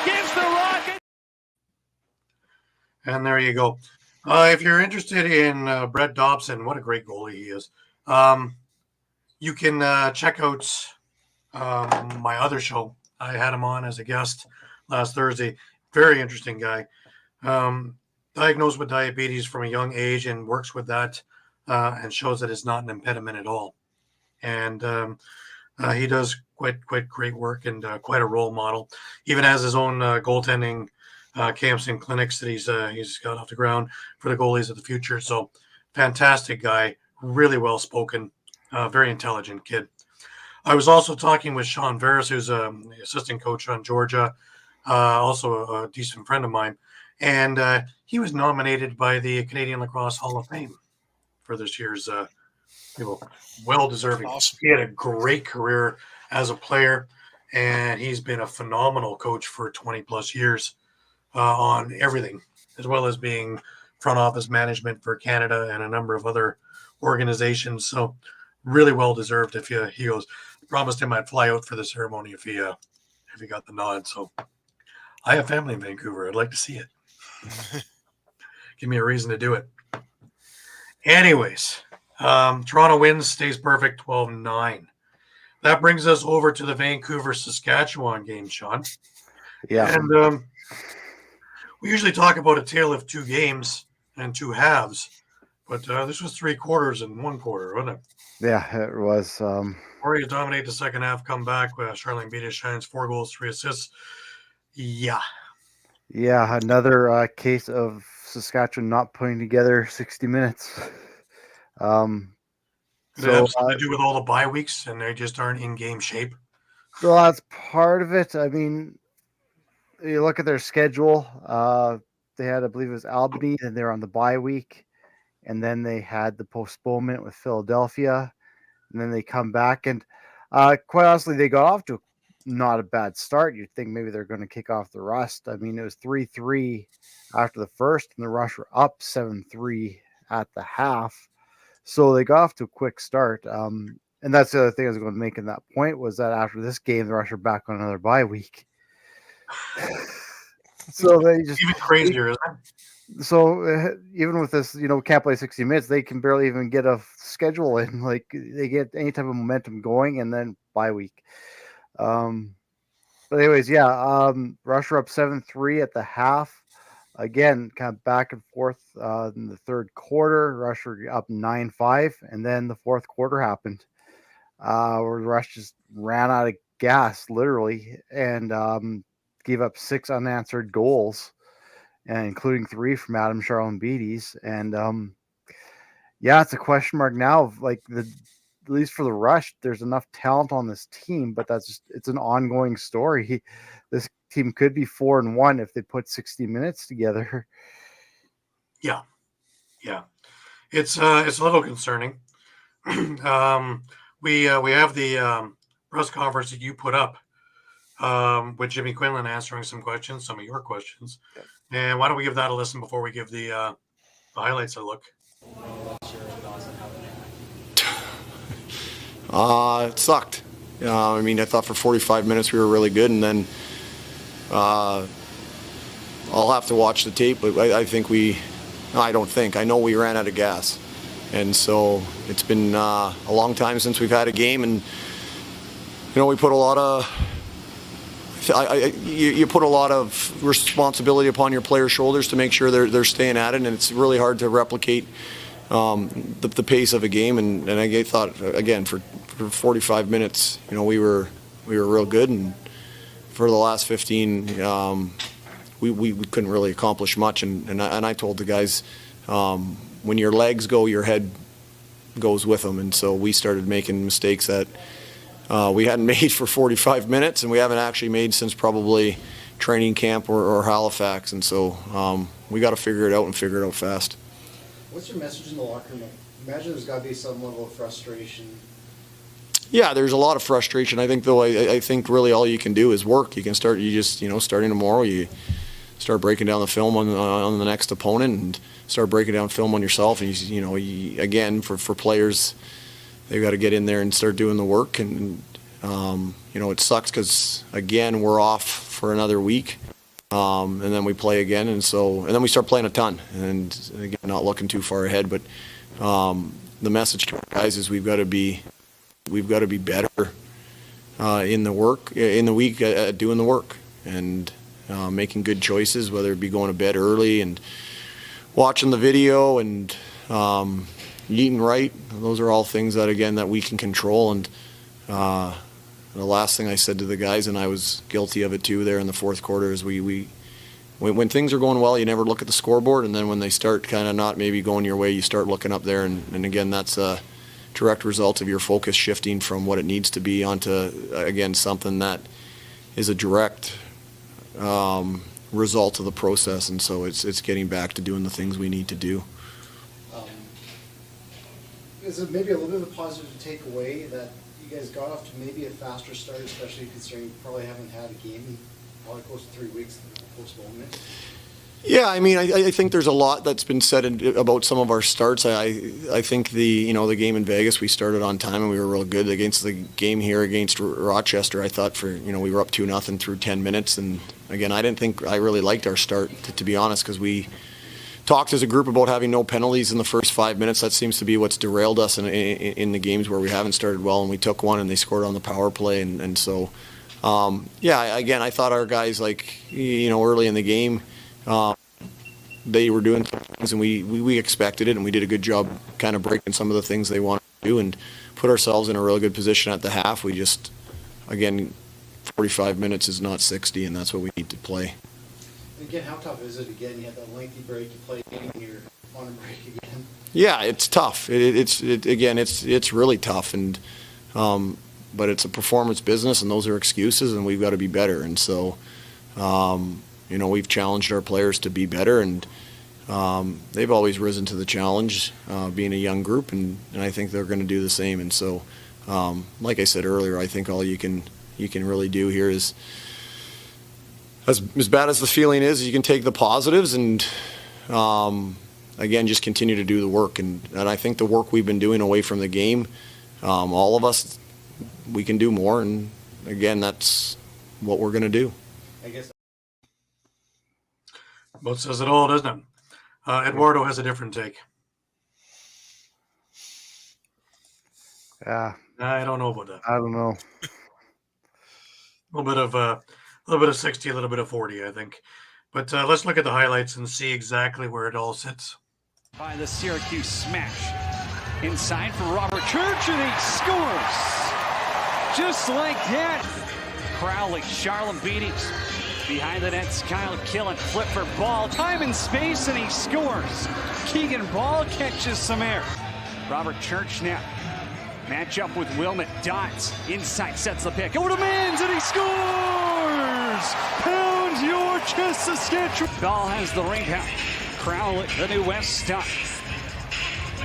gives the Rocket. And there you go. If you're interested in Brett Dobson, what a great goalie he is. You can check out my other show. I had him on as a guest last Thursday. Very interesting guy. diagnosed with diabetes from a young age and works with that and shows that it's not an impediment at all. And he does quite great work and quite a role model. Even has his own goaltending camps and clinics that he's got off the ground for the goalies of the future. So fantastic guy, really well spoken, very intelligent kid. I was also talking with Sean Veras, who's the assistant coach on Georgia, also a decent friend of mine, and he was nominated by the Canadian Lacrosse Hall of Fame for this year's well deserving. Awesome. He had a great career as a player, and he's been a phenomenal coach for 20 plus years on everything, as well as being front office management for Canada and a number of other organizations. So really well deserved. He goes, promised him I'd fly out for the ceremony if he got the nod. So I have family in Vancouver. I'd like to see it. Give me a reason to do it. Anyways, Toronto wins, stays perfect, 12-9. That brings us over to the Vancouver-Saskatchewan game, Shawn. Yeah. And we usually talk about a tale of two games and two halves, but this was 3 quarters and 1 quarter, wasn't it? Yeah, it was. Warriors dominate the second half, come back. Charlene Beattie shines 4 goals, 3 assists. Yeah. Yeah, another case of Saskatchewan not putting together 60 minutes. Does it have something to do with all the bye weeks and they just aren't in game shape? Well, that's part of it. I mean, you look at their schedule. They had, I believe it was Albany, and they're on the bye week. And then they had the postponement with Philadelphia. And then they come back. And quite honestly, they got off to not a bad start. You'd think maybe they're going to kick off the rust. I mean, it was 3-3 after the first, and the Rush were up 7-3 at the half. So they got off to a quick start. And that's the other thing I was going to make in that point was that after this game, the Rush are back on another bye week. So they just even crazier, isn't it? So even with this, can't play 60 minutes, they can barely even get a schedule in. Like they get any type of momentum going, and then bye week. But anyways, yeah, Rush are up 7-3 at the half. Again, kind of back and forth in the third quarter. Rush were up 9-5, and then the fourth quarter happened, where Rush just ran out of gas, literally, and gave up 6 unanswered goals, and including 3 from Adam Charlene Beatties. And yeah, it's a question mark now of like at least for the Rush, there's enough talent on this team, but it's an ongoing story. This team could be 4-1 if they put 60 minutes together. Yeah. It's a little concerning. We have the press conference that you put up with Jimmy Quinlan answering some of your questions. And why don't we give that a listen before we give the highlights a look? It sucked. I mean, I thought for 45 minutes we were really good, and then I'll have to watch the tape, but I know we ran out of gas. And so it's been a long time since we've had a game, and we put a lot of you put a lot of responsibility upon your players' shoulders to make sure they're staying at it, and it's really hard to replicate the pace of a game. And I thought again for 45 minutes, we were real good, and for the last 15, we couldn't really accomplish much. And I told the guys, when your legs go, your head goes with them. And so we started making mistakes that we hadn't made for 45 minutes, and we haven't actually made since probably training camp or Halifax. And so we got to figure it out and figure it out fast. What's your message in the locker room? Imagine there's got to be some level of frustration. Yeah, there's a lot of frustration. I think, though, I think really all you can do is work. You can start, starting tomorrow, you start breaking down the film on the next opponent and start breaking down film on yourself. And, again, for players, they've got to get in there and start doing the work. And, it sucks because, again, we're off for another week. And then we play again. And then we start playing a ton. And, again, not looking too far ahead. But the message to our guys is we've got to be better in the week doing the work. And making good choices, whether it be going to bed early and watching the video and eating right. Those are all things that, again, that we can control. And the last thing I said to the guys, and I was guilty of it too there in the fourth quarter, is when things are going well, you never look at the scoreboard, and then when they start kind of not maybe going your way, you start looking up there, and again, that's a direct result of your focus shifting from what it needs to be onto, again, something that is a direct result of the process, and so it's getting back to doing the things we need to do. Is it maybe a little bit of a positive to take away that you guys got off to maybe a faster start, especially considering you probably haven't had a game in probably close to 3 weeks postponement? Yeah, I mean, I think there's a lot that's been said about some of our starts. I think the game in Vegas, we started on time and we were real good. Against the game here against Rochester, I thought we were up 2-0 through 10 minutes, and again, I didn't think I really liked our start, to be honest, because we talked as a group about having no penalties in the first 5 minutes. That seems to be what's derailed us in the games where we haven't started well, and we took one and they scored on the power play, and so again, I thought our guys, early in the game, they were doing things, and we expected it, and we did a good job kind of breaking some of the things they wanted to do and put ourselves in a real good position at the half. We just, again, 45 minutes is not 60, and that's what we need to play. Again, how tough is it? Again, you had that lengthy break, you play again, you're on a break again. Yeah, it's tough. It's really tough, and but it's a performance business, and those are excuses, and we've got to be better. And so, we've challenged our players to be better, and they've always risen to the challenge, being a young group, and I think they're going to do the same. And so, like I said earlier, I think all you can really do here is, as bad as the feeling is, you can take the positives and, again, just continue to do the work. And I think the work we've been doing away from the game, all of us, we can do more. And, again, that's what we're going to do. I guess. Both says it all, doesn't it? Eduardo has a different take. Yeah. I don't know about that. I don't know. A little bit of 60, a little bit of 40, I think. But let's look at the highlights and see exactly where it all sits. By the Syracuse smash. Inside for Robert Church, and he scores. Just like that. Crowley, Charlem Beatties. Behind the net, Kyle Killen. Flip for Ball. Time and space, and he scores. Keegan Ball catches some air. Robert Church now. Match up with Wilmot. Dots inside, sets the pick. Over to Mans, and he scores! Pound your chest, Saskatchewan. Ball has the rebound. Crowley, the new West stop.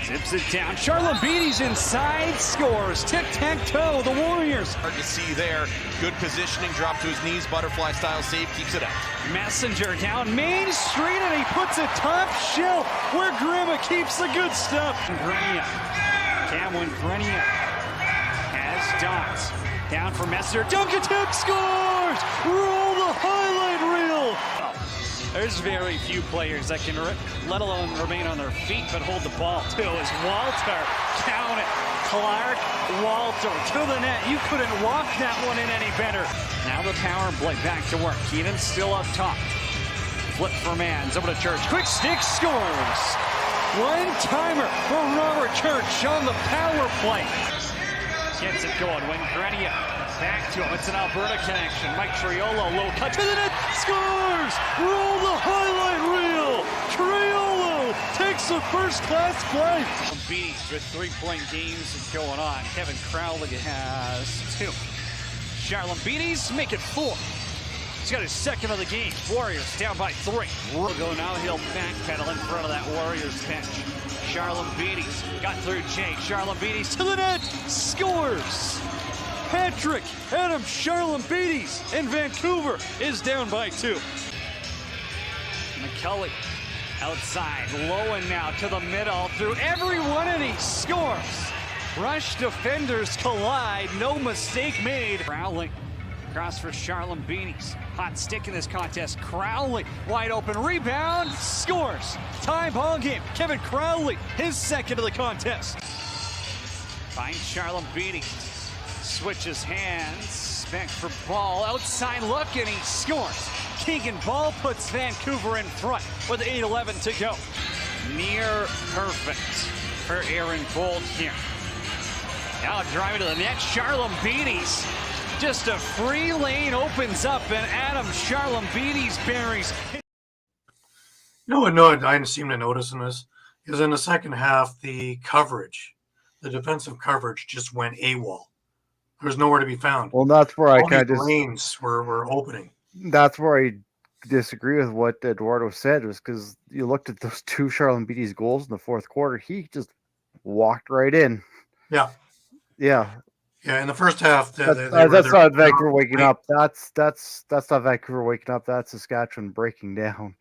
Zips it down. Charlem Beatties inside, scores. Tic-tac-toe, the Warriors. Hard to see there. Good positioning, drop to his knees, butterfly style save, keeps it out. Messenger down Main Street, and he puts it top shelf where Grima keeps the good stuff. Grenia. Cameron Grenia has Dots. Down for Messer. Dunkatuk scores! Roll the highlight reel! There's very few players that can, let alone remain on their feet, but hold the ball too. As Walter, count it. Clark, Walter to the net. You couldn't walk that one in any better. Now the power play back to work. Keenan still up top. Flip for Mans, over to Church. Quick stick, scores! One-timer for Robert Church on the power play. Gets it going when Grenia back to him. It's an Alberta connection. Mike Triolo, low cut to the net, scores! Roll the highlight reel! Triolo takes the first-class play. Beatties with 3-point games going on. Kevin Crowley has 2. Charlem Beatties make it 4. He's got his second of the game. Warriors down by 3. Go now, he'll backpedal in front of that Warriors bench. Charlem Beatties got through Jake. Charlem Beatties to the net, scores! Patrick Adam Charlem Beatties in Vancouver is down by 2. McCully outside, low and now to the middle, through everyone, and he scores! Rush defenders collide, no mistake made. Crowley across for Charlem Beatties. Hot stick in this contest. Crowley wide open, rebound, scores. Tie ball game. Kevin Crowley, his second of the contest. Finds Charlem Beatties. Switches hands. Back for Ball. Outside look, and he scores. Keegan Ball puts Vancouver in front with 8:11 to go. Near perfect for Aaron Bolt here. Now driving to the net, Charlambides. Just a free lane opens up, and Adam Charlambides buries. No, I seem to notice in this is in the second half, the defensive coverage just went AWOL. There was nowhere to be found. Well, that's where I All kind these of lanes were opening. That's where I disagree with what Eduardo said, was because you looked at those two Charlambides goals in the fourth quarter. He just walked right in. Yeah. In the first half, that's not Vancouver waking up. That's not Vancouver waking up. That's Saskatchewan breaking down.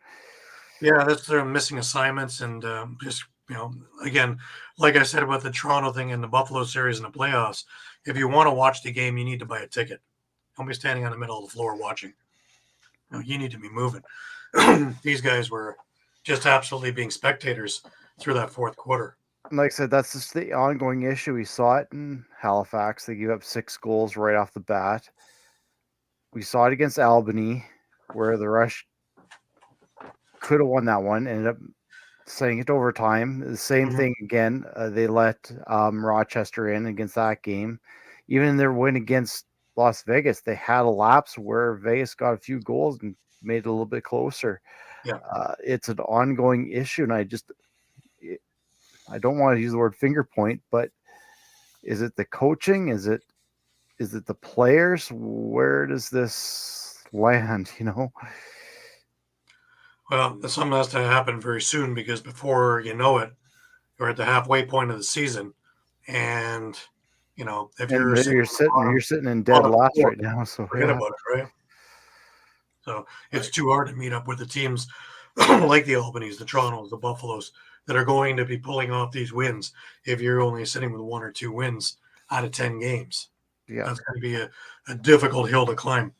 Yeah, that's their missing assignments, and just again, like I said about the Toronto thing and the Buffalo series in the playoffs, if you want to watch the game, you need to buy a ticket. Don't be standing on the middle of the floor watching. You need to be moving. These guys were just absolutely being spectators through that fourth quarter. Like I said, that's just the ongoing issue. We saw it in Halifax. They gave up 6 goals right off the bat. We saw it against Albany, where the Rush could have won that one, ended up sending it to overtime. The same thing again. They let Rochester in against that game. Even in their win against Las Vegas, they had a lapse where Vegas got a few goals and made it a little bit closer. Yeah. It's an ongoing issue, and I don't want to use the word finger point, but is it the coaching? Is it the players? Where does this land, Well, something has to happen very soon, because before you know it, you're at the halfway point of the season, and if you're sitting in dead last right now, so forget about it, right? So it's too hard to meet up with the teams like the Albanys, the Torontos, the Buffaloes that are going to be pulling off these wins if you're only sitting with 1 or 2 wins out of 10 games. Yeah, that's going to be a difficult hill to climb.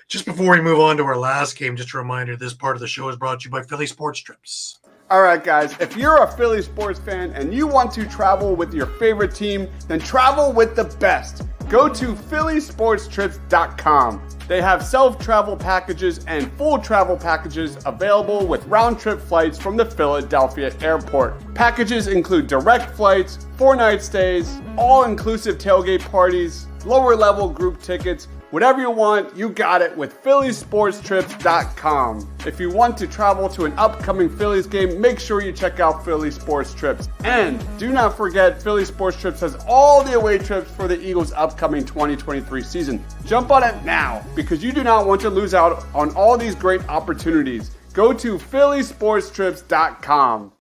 Just before we move on to our last game, just a reminder, this part of the show is brought to you by Philly Sports Trips. All right, guys, if you're a Philly sports fan and you want to travel with your favorite team, then travel with the best. Go to phillysportstrips.com. They have self-travel packages and full travel packages available with round-trip flights from the Philadelphia airport. Packages include direct flights, 4-night stays, all-inclusive tailgate parties, lower-level group tickets. Whatever you want, you got it with phillysportstrips.com. If you want to travel to an upcoming Phillies game, make sure you check out Philly Sports Trips. And do not forget, Philly Sports Trips has all the away trips for the Eagles' upcoming 2023 season. Jump on it now, because you do not want to lose out on all these great opportunities. Go to phillysportstrips.com.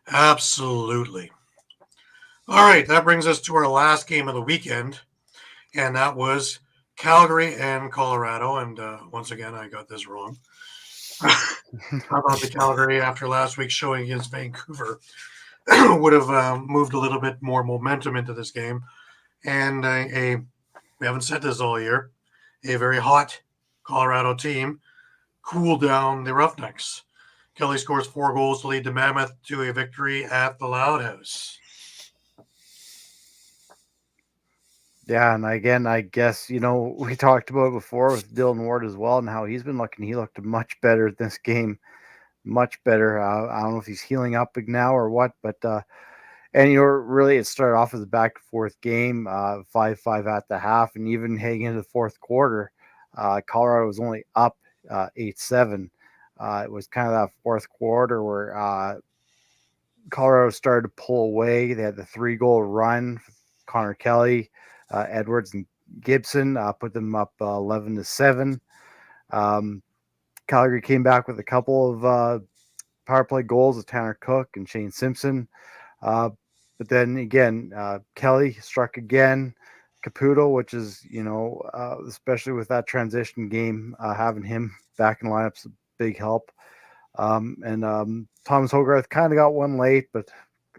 Absolutely. All right, that brings us to our last game of the weekend. And that was Calgary and Colorado. And once again, I got this wrong. How about the Calgary, after last week's showing against Vancouver, would have moved a little bit more momentum into this game. And we haven't said this all year, a very hot Colorado team cooled down the Roughnecks. Kelly scores 4 goals to lead the Mammoth to a victory at the Loud House. Yeah, and again, I guess, we talked about it before with Dylan Ward as well, and how he's been looking. He looked much better in this game, much better. I don't know if he's healing up now or what, but really it started off as a back and forth game, 5-5 at the half, and even heading into the fourth quarter, Colorado was only up 8-7. It was kind of that fourth quarter where Colorado started to pull away. They had the 3-goal run. Connor Kelly, Edwards and Gibson put them up 11-7. Calgary came back with a couple of power play goals of Tanner Cook and Shane Simpson. But then again, Kelly struck again. Caputo, which is, especially with that transition game, having him back in the lineup's a big help. And Thomas Hogarth kind of got one late, but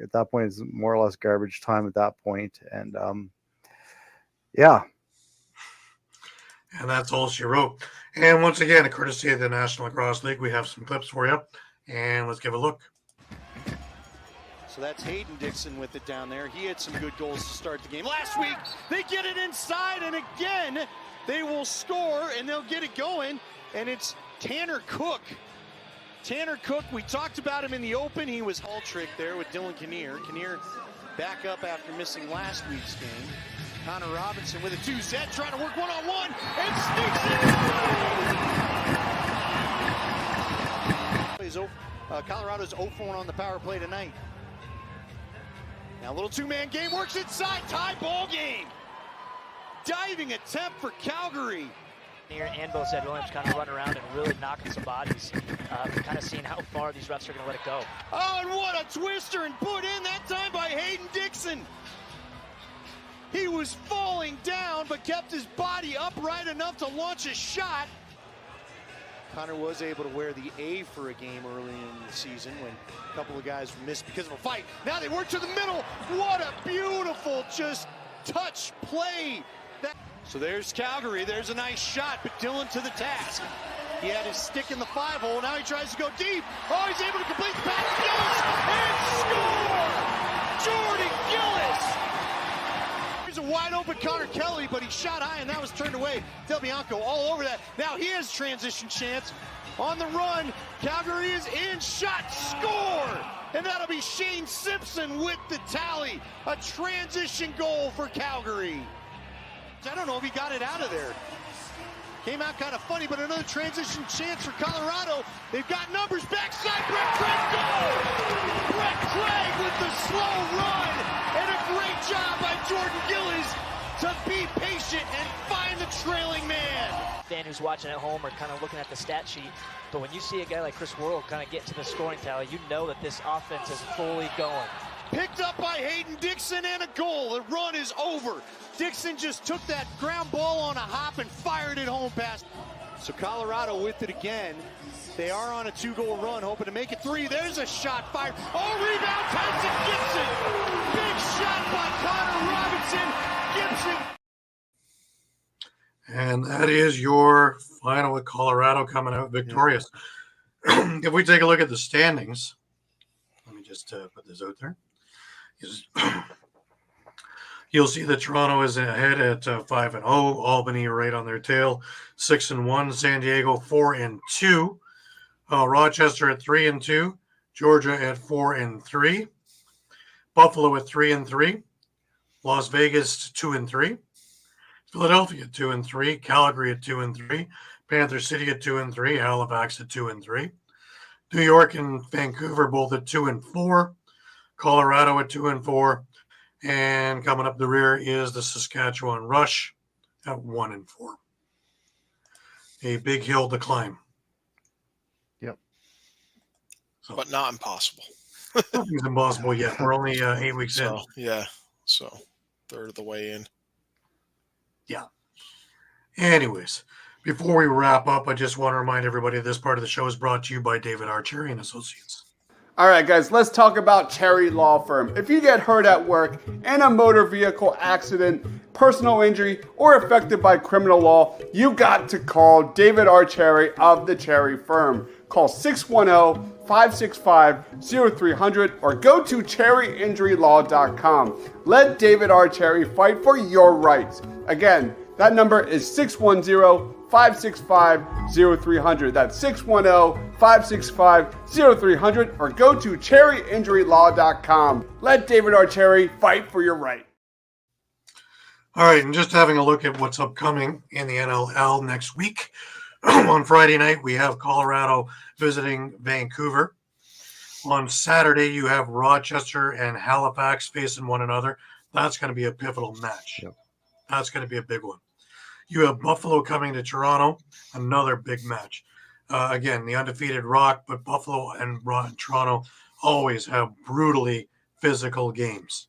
at that point it's more or less garbage time at that point. And yeah. And that's all she wrote. And once again, a courtesy of the National Lacrosse League, we have some clips for you. And let's give a look. So that's Hayden Dixon with it down there. He had some good goals to start the game. Last week, they get it inside, and again, They will score, and they'll get it going, and it's Tanner Cook. Tanner Cook, we talked about him in the open. He was all trick there with Dylan Kinnear. Kinnear back up after missing last week's game. Connor Robinson with a 2-set, trying to work one-on-one, and sneaks it. Colorado's 0-for-1 on the power play tonight. Now a little two-man game, works inside, tie ball game. Diving attempt for Calgary. And both said Williams kind of run around and really knocking some bodies. Kind of seeing how far these refs are going to let it go. Oh, and what a twister, and put in that time by Hayden Dixon. He was falling down, but kept his body upright enough to launch a shot. Connor was able to wear the A for a game early in the season when a couple of guys missed because of a fight. Now they work to the middle. What a beautiful just touch play. So there's Calgary. There's a nice shot, but Dylan to the task. He had his stick in the 5-hole. Now he tries to go deep. Oh, he's able to complete the pass. Gillis! And score! Jordan Gillis! Here's a wide open Connor Kelly, but he shot high, and that was turned away. Del Bianco all over that. Now he has transition chance. On the run, Calgary is in, shot, score! And that'll be Shane Simpson with the tally. A transition goal for Calgary. I don't know if he got it out of there. Came out kind of funny, but another transition chance for Colorado. They've got numbers, backside, Brett Craig, goal! Brett Craig with the slow run, and a great job by Jordan Gillis to be patient and find the trailing man. Fan who's watching at home are kind of looking at the stat sheet, but when you see a guy like Chris Worrell kind of get to the scoring tally, you know that this offense is fully going. Picked up by Hayden Dixon, and a goal. The run is over. Dixon just took that ground ball on a hop and fired it home past. So Colorado with it again. They are on a 2-goal run, hoping to make it 3. There's a shot fired. Oh, rebound, Tyson Gibson. Big shot by Connor Robinson. Gibson. And that is your final with Colorado coming out victorious. If we take a look at the standings, let me just put this out there. You'll see that Toronto is ahead at 5-0. Albany right on their tail, 6-1. San Diego 4-2. Rochester at 3-2. Georgia at 4-3. Buffalo at 3-3. Las Vegas 2-3. Philadelphia at 2-3. Calgary at 2-3. Panther City at 2-3. Halifax at 2-3. New York and Vancouver both at 2-4. Colorado at 2-4. And coming up the rear is the Saskatchewan Rush at 1-4. A big hill to climb. Yep. So, but not impossible. Nothing's impossible yet. We're only 8 weeks in. Yeah. So third of the way in. Yeah. Anyways, before we wrap up, I just want to remind everybody this part of the show is brought to you by David R. Cherry and Associates. All right, guys, let's talk about Cherry Law Firm. If you get hurt at work in a motor vehicle accident, personal injury, or affected by criminal law, you got to call David R. Cherry of the Cherry Firm. Call 610-565-0300 or go to cherryinjurylaw.com. Let David R. Cherry fight for your rights. Again, that number is 610-565-0300. That's 610-565-0300 or go to cherryinjurylaw.com. Let David R. Cherry fight for your right. All right, and just having a look at what's upcoming in the NLL next week. On Friday night, we have Colorado visiting Vancouver. On Saturday, you have Rochester and Halifax facing one another. That's going to be a pivotal match. Yep. That's going to be a big one. You have Buffalo coming to Toronto, another big match. Again, the undefeated Rock, but Buffalo and Toronto always have brutally physical games.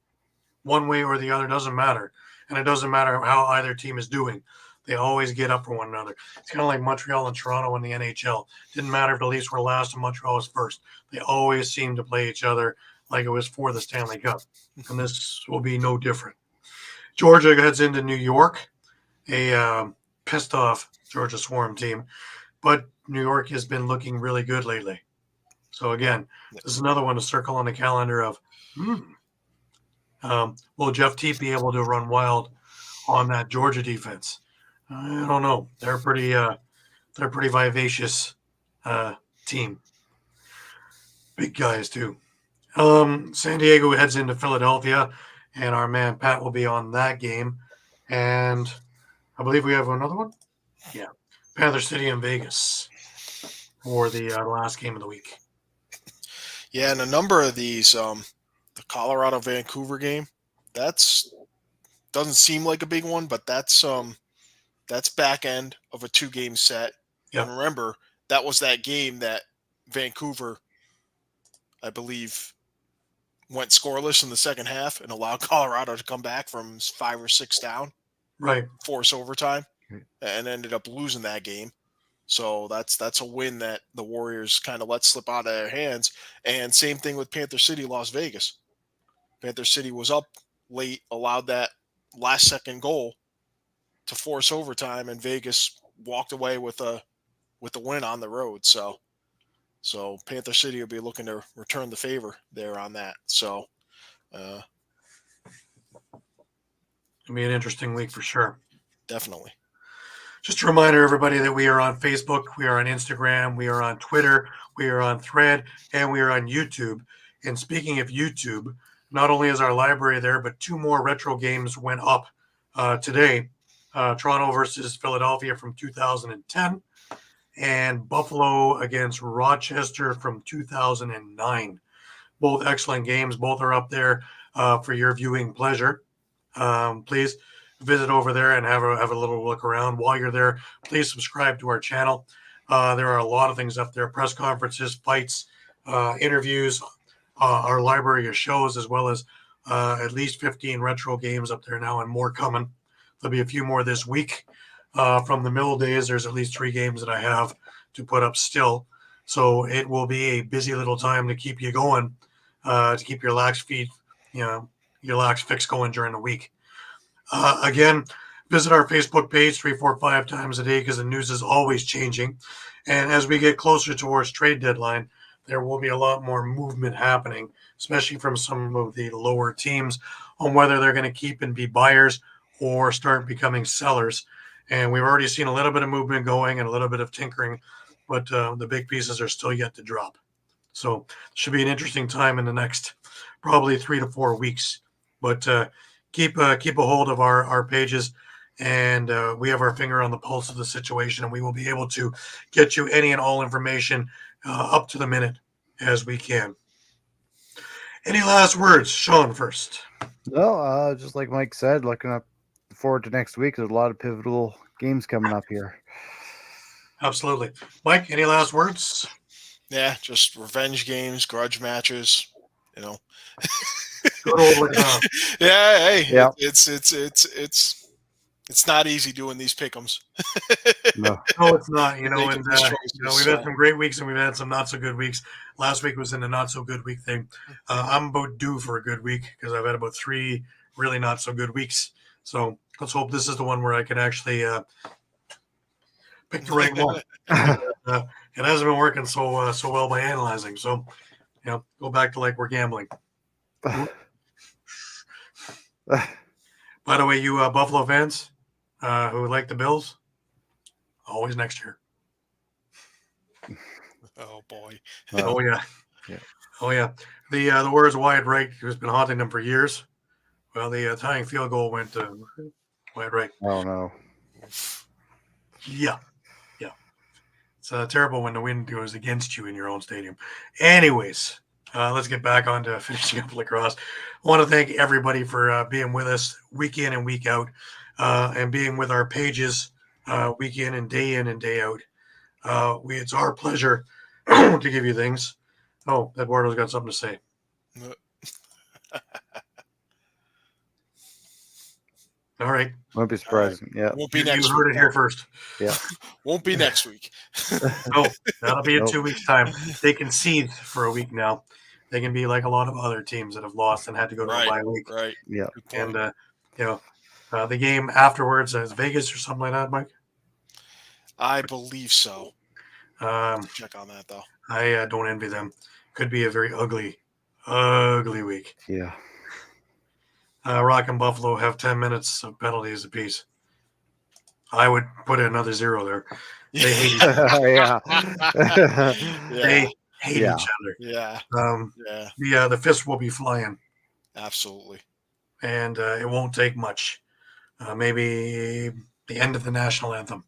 One way or the other, doesn't matter. And it doesn't matter how either team is doing. They always get up for one another. It's kind of like Montreal and Toronto in the NHL. Didn't matter if the Leafs were last and Montreal was first. They always seem to play each other like it was for the Stanley Cup. And this will be no different. Georgia heads into New York, a pissed off Georgia Swarm team. But New York has been looking really good lately. So, again, this is another one to circle on the calendar of, will Jeff Teat be able to run wild on that Georgia defense? I don't know. They're pretty vivacious team. Big guys too. San Diego heads into Philadelphia, and our man Pat will be on that game. And I believe we have another one. Yeah, Panther City in Vegas for the last game of the week. Yeah, and a number of these, the Colorado Vancouver game, that's doesn't seem like a big one, but that's back end of a 2-game set. Yep. And remember, that was that game that Vancouver, I believe, went scoreless in the second half and allowed Colorado to come back from 5 or 6 down, Right. force overtime, and ended up losing that game. So that's a win that the Warriors kind of let slip out of their hands. And same thing with Panther City, Las Vegas. Panther City was up late, allowed that last-second goal to force overtime, and Vegas walked away with a win on the road. So Panther City will be looking to return the favor there on that. So it'll be an interesting week for sure. Definitely. Just a reminder, everybody, that we are on Facebook, we are on Instagram, we are on Twitter, we are on Thread, and we are on YouTube. And speaking of YouTube, not only is our library there, but 2 more retro games went up today. Toronto versus Philadelphia from 2010, and Buffalo against Rochester from 2009. Both excellent games. Both are up there for your viewing pleasure. Please visit over there and have a little look around. While you're there, please subscribe to our channel. There are a lot of things up there: press conferences, fights, interviews, our library of shows, as well as at least 15 retro games up there now, and more coming. There'll be a few more this week. From the middle days, there's at least 3 games that I have to put up still. So it will be a busy little time to keep you going, to keep your lax feet, your lax fix going during the week. Again, visit our Facebook page 3, 4, 5 times a day, because the news is always changing. And as we get closer towards trade deadline, there will be a lot more movement happening, especially from some of the lower teams, on whether they're going to keep and be buyers or start becoming sellers. And we've already seen a little bit of movement going and a little bit of tinkering, but the big pieces are still yet to drop. So it should be an interesting time in the next probably 3 to 4 weeks. But keep a hold of our pages, and we have our finger on the pulse of the situation, and we will be able to get you any and all information up to the minute as we can. Any last words, Shawn, first? No, just like Mike said, looking forward to next week. There's a lot of pivotal games coming up here. Absolutely. Mike, any last words? Yeah, just revenge games, grudge matches, Good old Lacrosse. Yeah, hey, yeah. It's not easy doing these pick'ems. No, it's not. And we've had some great weeks and we've had some not so good weeks. Last week was in the not so good week thing. I'm about due for a good week because I've had about 3 really not so good weeks. So let's hope this is the one where I can actually pick the right one. It hasn't been working so well by analyzing. So, go back to like we're gambling. By the way, you Buffalo fans who like the Bills, always next year. Oh boy. Oh yeah. Yeah. Oh yeah. The words wide right, who's been haunting them for years. Well, the tying field goal went wide right. Oh no. Yeah. It's terrible when the wind goes against you in your own stadium. Anyways, let's get back on to finishing up lacrosse. I want to thank everybody for being with us week in and week out, and being with our pages week in and day out. It's our pleasure to give you things. Oh, Eduardo's got something to say. All right. Won't be surprised. Yeah. Won't be next week. You heard it here first. Yeah. Won't be next week. No, that'll be in 2 weeks' time. They can seethe for a week now. They can be like a lot of other teams that have lost and had to go to a bye week. Right. Yeah. And the game afterwards is Vegas or something like that, Mike. I believe so. Check on that though. I don't envy them. Could be a very ugly week. Yeah. Rock and Buffalo have 10 minutes of penalties apiece. I would put another 0 there. They hate each other. Yeah. They hate Yeah. each other. Yeah. Yeah. The fist will be flying. Absolutely. And it won't take much. Maybe the end of the national anthem.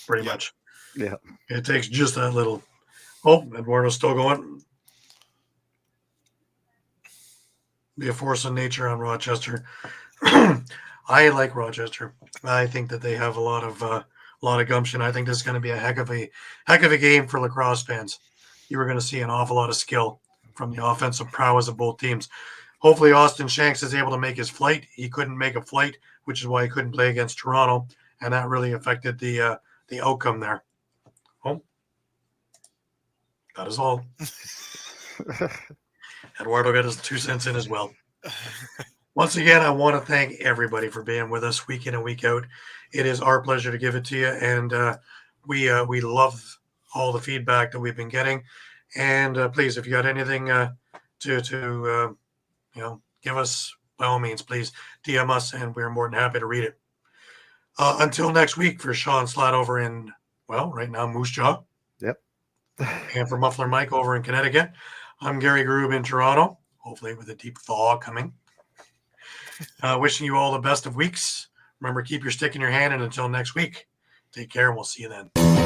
Pretty much. Yeah. It takes just that little. Oh, Eduardo's still going. Be a force of nature on Rochester. I like Rochester. I think that they have a lot of gumption. I think this is going to be a heck of a game for lacrosse fans. You were going to see an awful lot of skill from the offensive prowess of both teams. Hopefully, Austin Shanks is able to make his flight. He couldn't make a flight, which is why he couldn't play against Toronto, and that really affected the outcome there. Oh, that is all. Eduardo got his 2 cents in as well. Once again, I want to thank everybody for being with us week in and week out. It is our pleasure to give it to you, and we love all the feedback that we've been getting. And please, if you got anything to give us, by all means, please DM us, and we're more than happy to read it. Until next week, for Shawn Slaght over in, right now, Moose Jaw. Yep. And for Muffler Mike over in Connecticut, I'm Gary Groob in Toronto, hopefully with a deep thaw coming. Wishing you all the best of weeks. Remember, keep your stick in your hand, and until next week, take care, and we'll see you then.